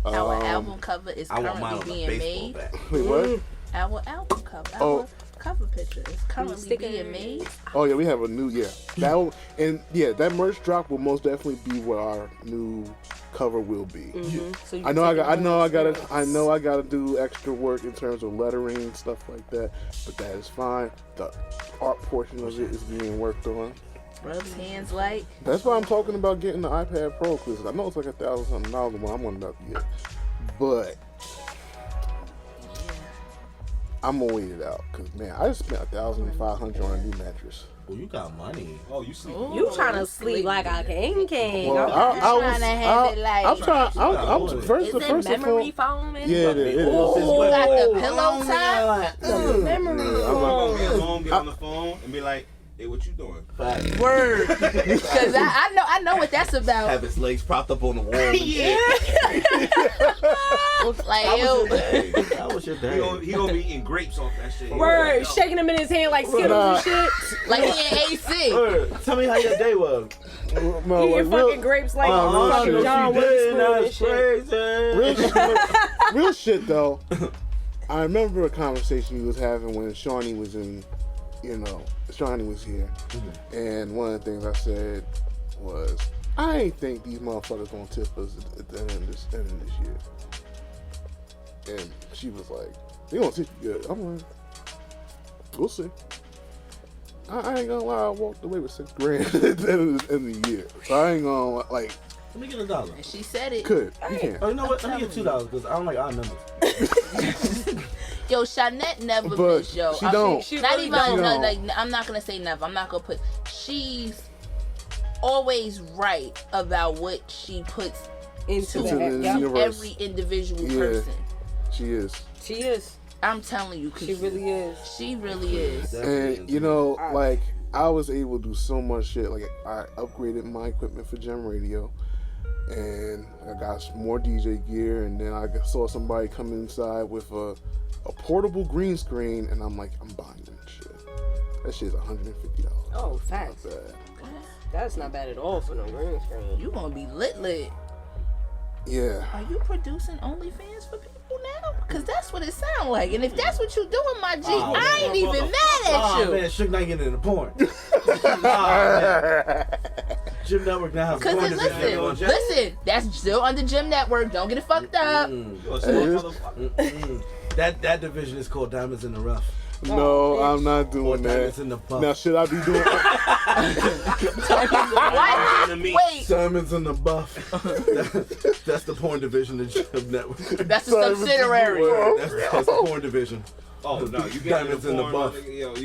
our album cover is I want mine currently on a being baseball made. bat. Wait, what? Our album cover. Oh. Our cover picture is currently Sticker. being made. Oh yeah, we have a new that merch drop will most definitely be what our new cover will be. so you I know I can gotta do extra work in terms of lettering and stuff like that, but that is fine. The art portion of it is being worked on. Rubs hands like. That's why I'm talking about getting the iPad Pro, because I know it's like $1,000 something the one I'm about to get, but I'm gonna wait it out because man, I just spent $1,500 on a new mattress. Well, you got money. Oh, you sleep. You trying to sleep like a king. Well, trying to have it like- I'm trying. I'm first. Is The it first memory foam? in Yeah, it? it is. You got the pillow top. Memory I'm foam. gonna get home, get on the phone, and be like, Hey, what you doing? Fact. Word. Because I know what that's about. Have his legs propped up on the wall. And Yeah. Like, How yo. was your day? How was your day? He gonna be eating grapes off that shit. Word, shaking him in his hand like Skittles and shit. Like he in AC. Word. Tell me how your day was. No, Eating fucking grapes like fucking shit, John she did. Witherspoon and That's shit. crazy. real shit though. I remember a conversation we was having when Shawnee was in, Shawnee was here, and one of the things I said was, I ain't think these motherfuckers gonna tip us at the end of this year. And she was like, they gonna tip you good. I'm like, we'll see. I ain't gonna lie, I walked away with $6,000 at the end of the year. So I ain't gonna like. Let me get $1. And she said it. Could you can't. Oh, you know what? Let me get $2 because I don't like odd numbers. Yo, Shanette never But miss, yo. she don't. She Not really even don't. like I'm not gonna say never. I'm not gonna put. She's always right about what she puts Into Into that. the Yup. universe. every individual Yeah. person. She is. She is. I'm telling you, 'cause She really is. She really is. And like I was able to do so much shit. Like I upgraded my equipment for Gem Radio, and I got more DJ gear. And then I saw somebody come inside with a portable green screen, and I'm like, I'm buying that shit. That shit's $150. Oh, facts. Not bad. That's not bad at all for no green screen. You gonna be lit. Yeah. Are you producing OnlyFans for people now? Cause that's what it sounds like. And if that's what you doing, my G, I ain't even mad at Oh you. man, Suge not getting into porn. Man. Gym Network now has Cause porn listen, that's still under Gym Network. Don't get it fucked up. You a smart motherfucker. That division is called Diamonds in the Rough. No, I'm not Or doing Diamonds that. in the Buff. Now, should I be doing What? In the meat. Wait, Diamonds in the Buff. That's the porn division of Gym Network. that's a subsidiary. That's the porn division. Oh no, you get Diamonds in the buff.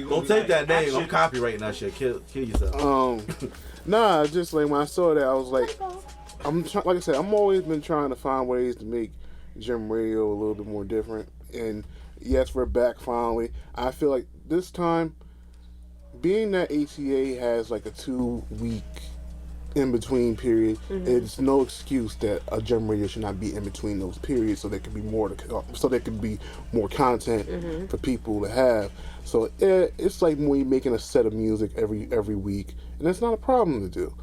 Don't take that name. I'm copywriting that shit. Kill yourself. Nah, just like when I saw that, I was like, like I said, I'm always been trying to find ways to make Gym Radio a little bit more different. And yes, we're back finally. I feel like this time, being that ATA has like a 2-week in between period, it's no excuse that a Gym Radio should not be in between those periods, so there can be more content for people to have. So it's like we making a set of music every week, and that's not a problem to do.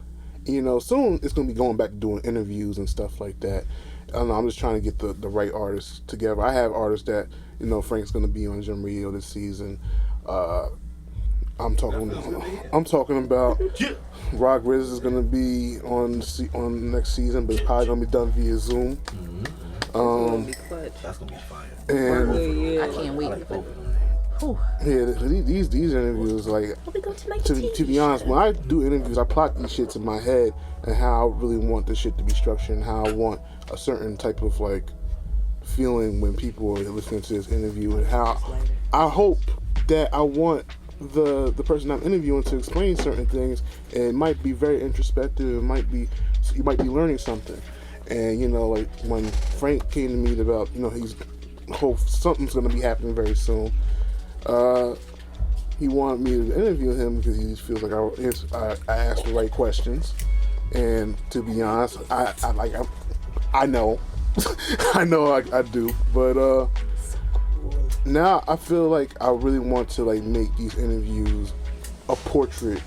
Soon it's gonna be going back to doing interviews and stuff like that. I don't know, I'm just trying to get the right artists together. I have artists that Frank's gonna be on Gym Radio this season. I'm talking about Rock Riz is gonna be on next season, but it's probably gonna be done via Zoom. That's gonna be fire. And I can't wait. these interviews, like, to be honest, when I do interviews, I plot these shits in my head and how I really want this shit to be structured and how I want a certain type of like feeling when people are listening to this interview, and how I hope that I want the person I'm interviewing to explain certain things, and it might be very introspective. You might be learning something. And like when Frank came to me about something's gonna be happening very soon. He wanted me to interview him because he feels like I asked the right questions. And to be honest, I know I do, but now I feel like I really want to like make these interviews a portrait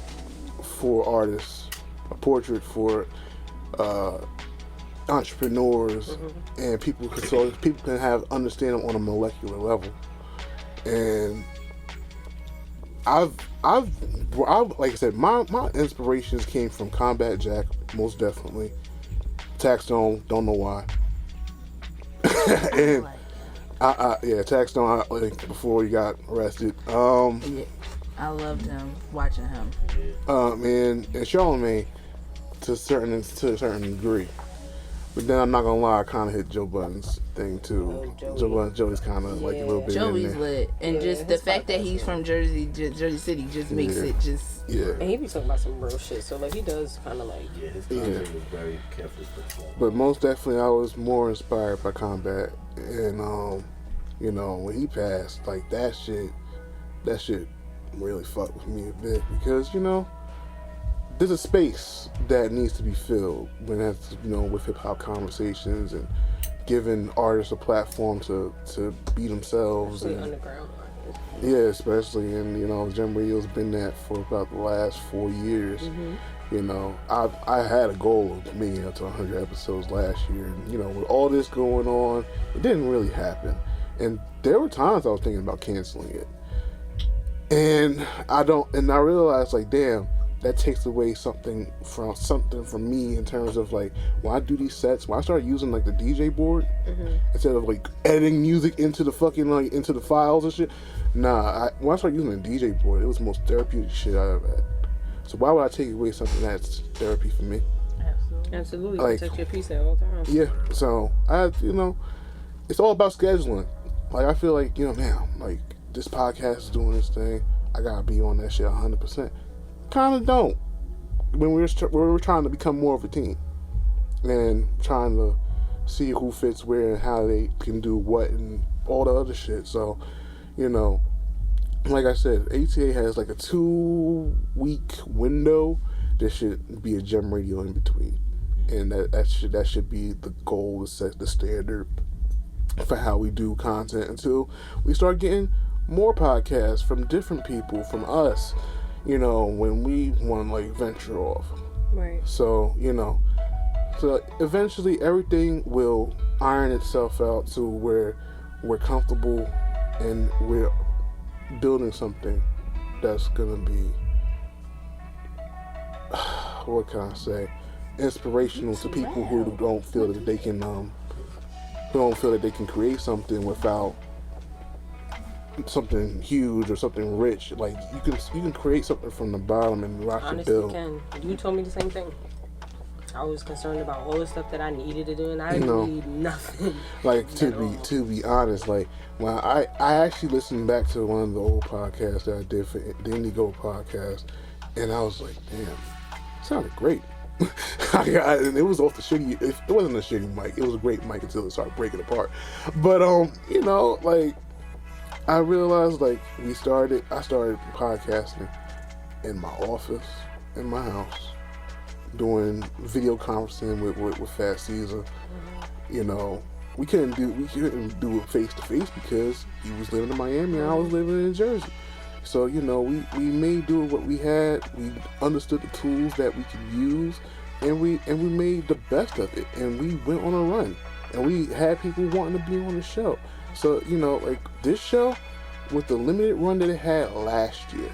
for artists, a portrait for entrepreneurs, and people can have understanding on a molecular level. And I've like I said, my inspirations came from Combat Jack, most definitely. Taxstone, don't know why. And Taxstone, like, before he got arrested. I loved him, watching him. And Charlemagne to a certain degree. But then I'm not gonna lie, I kind of hit Joe Budden's thing too. Joey's kind of like a little bit. Joey's in there. lit, and just the fact that he's from Jersey City just makes it just. Yeah. And he be talking about some real shit, so like he does kind of like. Yeah, his content was very carefully put forward. But most definitely, I was more inspired by Combat, and when he passed, like that shit really fucked with me a bit because, you know, there's a space that needs to be filled when that's, you know, with hip hop conversations and giving artists a platform to be themselves. Especially and underground artists. yeah, especially, and you know, Gem Radio's been that for about the last 4 years. You know, I had a goal of making it to 100 episodes last year, and you know, with all this going on, it didn't really happen. And there were times I was thinking about canceling it, and I realized, like, damn, that takes away something from me in terms of, like, when I do these sets, when I start using, like, the DJ board instead of, like, editing music into the fucking, like, into the files and shit. When I started using the DJ board, it was the most therapeutic shit I ever had. So why would I take away something that's therapy for me? Absolutely. Like, Protect your peace at all times. Yeah. So you know, it's all about scheduling. Like, I feel like, you know, man, like, this podcast is doing this thing. I gotta be on that shit 100%. Kind of don't. When we're trying to become more of a team and trying to see who fits where and how they can do what and all the other shit. So, you know, like I said, ATA has like a 2-week window. There should be a Gem Radio in between, and that should be the goal, to set the standard for how we do content until we start getting more podcasts from different people, from us, you know, when we want to, like, venture off. Right. So, you know, so eventually everything will iron itself out to where we're comfortable and we're building something that's gonna be, what can I say, inspirational to people who don't feel that they can create something without something huge or something rich. Like, you can create something from the bottom and rock and build. Honestly, can. You told me the same thing. I was concerned about all the stuff that I needed to do, and I didn't need nothing. Like, to be honest, like, when I actually listened back to one of the old podcasts that I did for the Indigo podcast, and I was like, damn, it sounded great. And it was off the shitty. It wasn't a shitty mic. It was a great mic until it started breaking apart. But you know, like, I realized, like, I started podcasting in my office, in my house, doing video conferencing with Fat Caesar. You know, we couldn't do it face to face because he was living in Miami and I was living in Jersey. So, you know, we made do with what we had. We understood the tools that we could use, and we made the best of it. And we went on a run, and we had people wanting to be on the show. So, you know, like, this show, with the limited run that it had last year,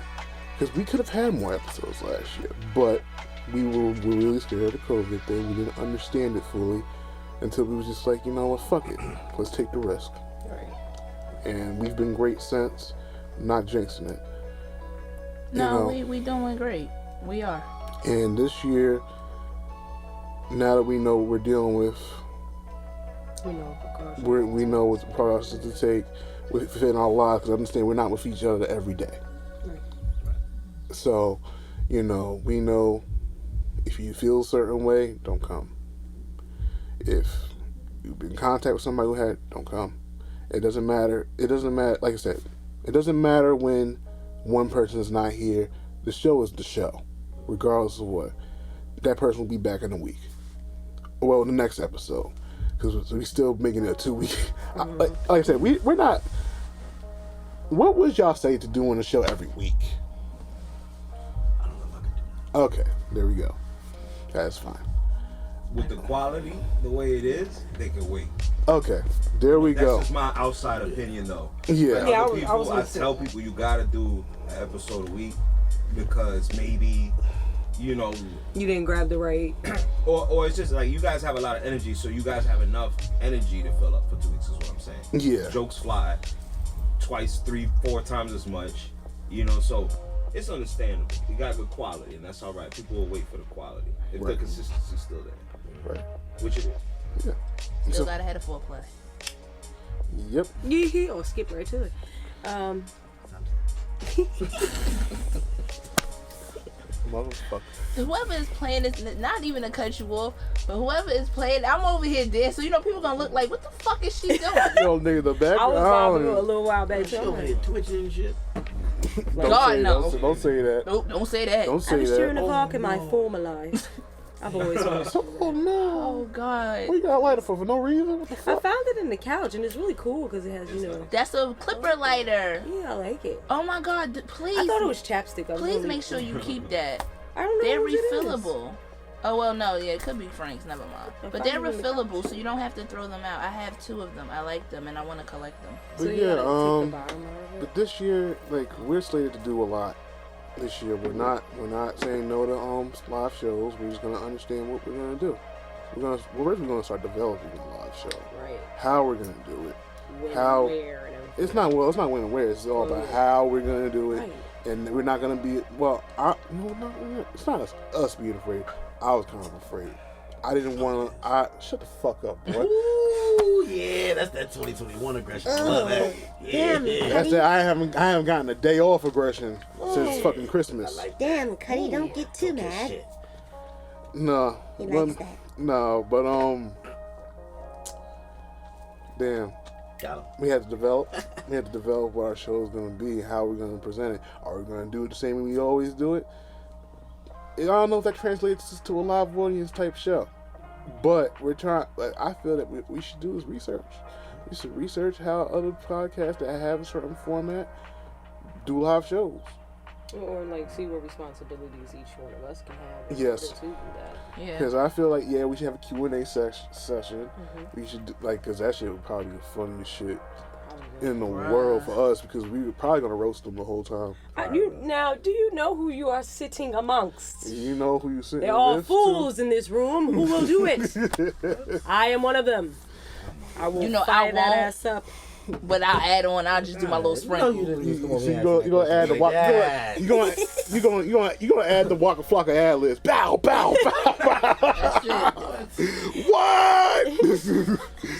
because we could have had more episodes last year, but we were really scared of the COVID thing. We didn't understand it fully until we was just like, you know what, fuck it, let's take the risk. Right. And we've been great since. Not jinxing it. No, we doing great. We are. And this year, now that we know what we're dealing with, we know what the process to take within our lives. Because understand, we're not with each other every day. Right. So, you know, we know if you feel a certain way, don't come. If you've been in contact with somebody who had, don't come. It doesn't matter. Like I said, it doesn't matter when one person is not here. The show is the show, regardless of what. That person will be back in a week. Well, the next episode, because we're still making it a 2-week. Like I said, we're not. What would y'all say to doing a show every week? I don't know if I could do Okay, there we go. That's fine. with the quality the way it is, they can wait. Okay, there we go. That's just my outside opinion, though. Yeah. Yeah, I tell people you gotta do an episode a week because maybe, you know, you didn't grab the right. or it's just like you guys have a lot of energy, so you guys have enough energy to fill up for 2 weeks. Is what I'm saying. Yeah. Jokes fly twice, 3, 4 times as much. You know, so it's understandable. You got good quality, and that's all right. People will wait for the quality if the consistency's still there. Right. Which it is. Yeah. Still gotta have a foreplay. Yep. Yeah, or skip right to it. Motherfucker. Whoever is playing this, not even to cut you off, but whoever is playing, I'm over here dancing, so you know people gonna look like, what the fuck is she doing? Yo, nigga, the background. I was vibing a little while back She over here too. twitching and shit. God, no. Don't say that. Nope, don't say that. Don't I say was cheering that. the rock in my former life. I've always wanted to. Oh no! Oh God. What you got a lighter for no reason? What the I fuck? found it in the couch and it's really cool because it has, That's a clipper lighter. Yeah, I like it. Oh my God, please. I thought it was chapstick. Please make sure you keep that. I don't know. They're what it is. refillable. Oh well, no, yeah, it could be Frank's. Never mind. I But found they're it in the refillable, so you don't have to throw them out. I have 2 of them. I like them, and I want to collect them. So But you yeah, gotta take the bottom out of it. but this year, like, we're slated to do a lot. This year, we're not saying no to live shows. We're just gonna understand what we're gonna do. We're gonna start developing a live show. Right. How we're gonna do it. When, How- where, and everything. It's not when and where. It's all about how we're gonna do it. Right. And we're not gonna be it's not us being afraid. I was kind of afraid. I didn't want to. Shut the fuck up, boy. Ooh, yeah, that's that 2021 aggression. I love that. Yeah. That's it. I haven't gotten a day off aggression since fucking Christmas. Damn, Cuddy, don't get too mad. Shit. No, He but, likes that. no, but damn. Got him. We had to develop what our show is going to be, how we're going to present it. Are we going to do it the same way we always do it? I don't know if that translates to a live audience type show, but we're trying. I feel that we should do is research. We should research how other podcasts that have a certain format do live shows. Or like see what responsibilities each one of us can have. in Yes. order to do that. Yeah. Because I feel like, we should have a Q&A session. We should do, because that shit would probably be the funniest shit in the world for us, because we were probably gonna roast them the whole time. Do you know who you are sitting amongst? You know who you sitting They're all with, fools in this room. Who will do it? I am one of them. I will fire that won't. ass up. But I'll add on. I'll just do my little sprinkle. You gonna add the Waka. You gonna add the Waka Flocka ad libs. Bow, bow, bow, bow. That's it. What?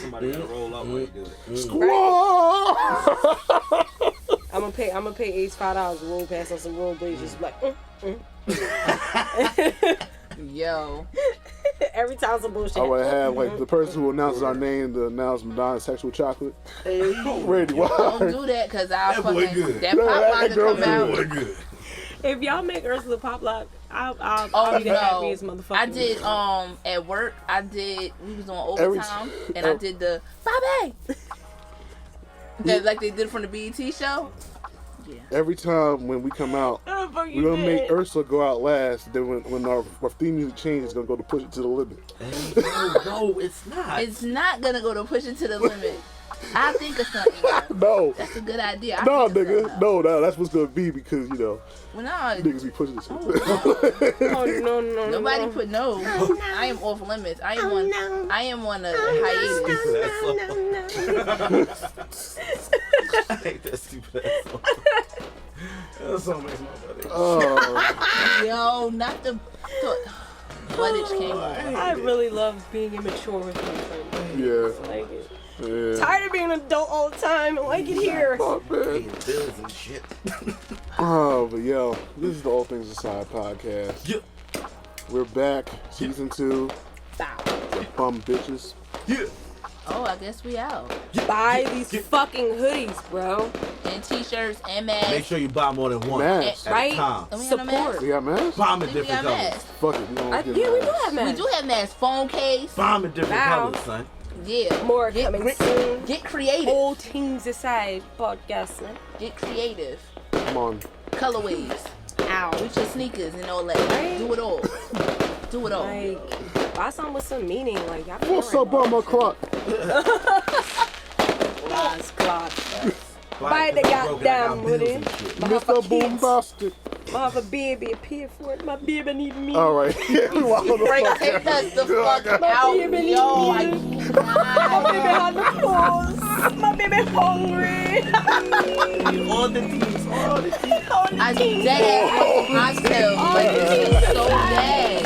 Somebody gotta roll up while you do it. Squaw. I'm gonna pay Ace $5 to roll past on some rollerblades, just like Yo. every time some bullshit. I would have like the person who announces our name to announce Madonna's sexual chocolate. Ready? Don't do that, because I'll boy fucking good. that pop lock That girl will come good. out. Good. If y'all make Ursula pop lock, I'll Oh be the happiest no! motherfucker. I did at work. We was on overtime, and I did the Bobby. That like they did from the BET show. Yeah. Every time when we come out, What the fuck we're you gonna make did? Ursula go out last. Then when our theme music changes, it's gonna go to Push It to the Limit. No, it's not. It's not gonna go to push it to the limit. I think of something. No. That's a good idea. No, I think of nigga. something. No, that's what's gonna be, because Well, no, niggas be pushing this shit. Oh no. nobody no. put no. I am off limits. I am on. I am on a hiatus. I hate that stupid ass song. That song makes my butt. Yo, not the footage came on. I really love being immature with my friends. Yeah. I like it. Yeah. Tired of being an adult all the time. I like it here. Oh, man. Paying bills and shit. Oh, but yo, this is the All Things Aside podcast. Yeah. We're back, season 2. Bum bitches. Yeah. Oh, I guess we out. Buy these fucking hoodies, bro. And t-shirts and masks. Make sure you buy more than one Masks. at Right? a time. Don't we have no Support. We got masks? Buy them in masks? We different got colors. masks. Fuck it. We don't get Yeah, we do masks. have We masks. do have masks. Phone case. Buy them in different Wow. colors, son. Yeah. More Get coming soon. Get creative. All Tings Aside podcast. Man. Get creative. Come on. Colorways. Ow. With your sneakers and all that. Right? Do it all. Do it all. Like, buy something with some meaning. Like, y'all be What's worried up on my clock? Lies, clock. Buy the goddamn hoodie. Mr. Boombastic. I have a baby appear for it. My baby need me. All right. Yeah, we walk on the Frank, fuck take out. us the fuck out. baby Yo, I needs My baby cannot. had the clothes. My baby hungry. All the teams. All the teams. I dead ass cocktail. Like, this is so bad.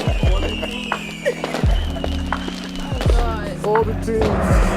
Oh, God. All the teams.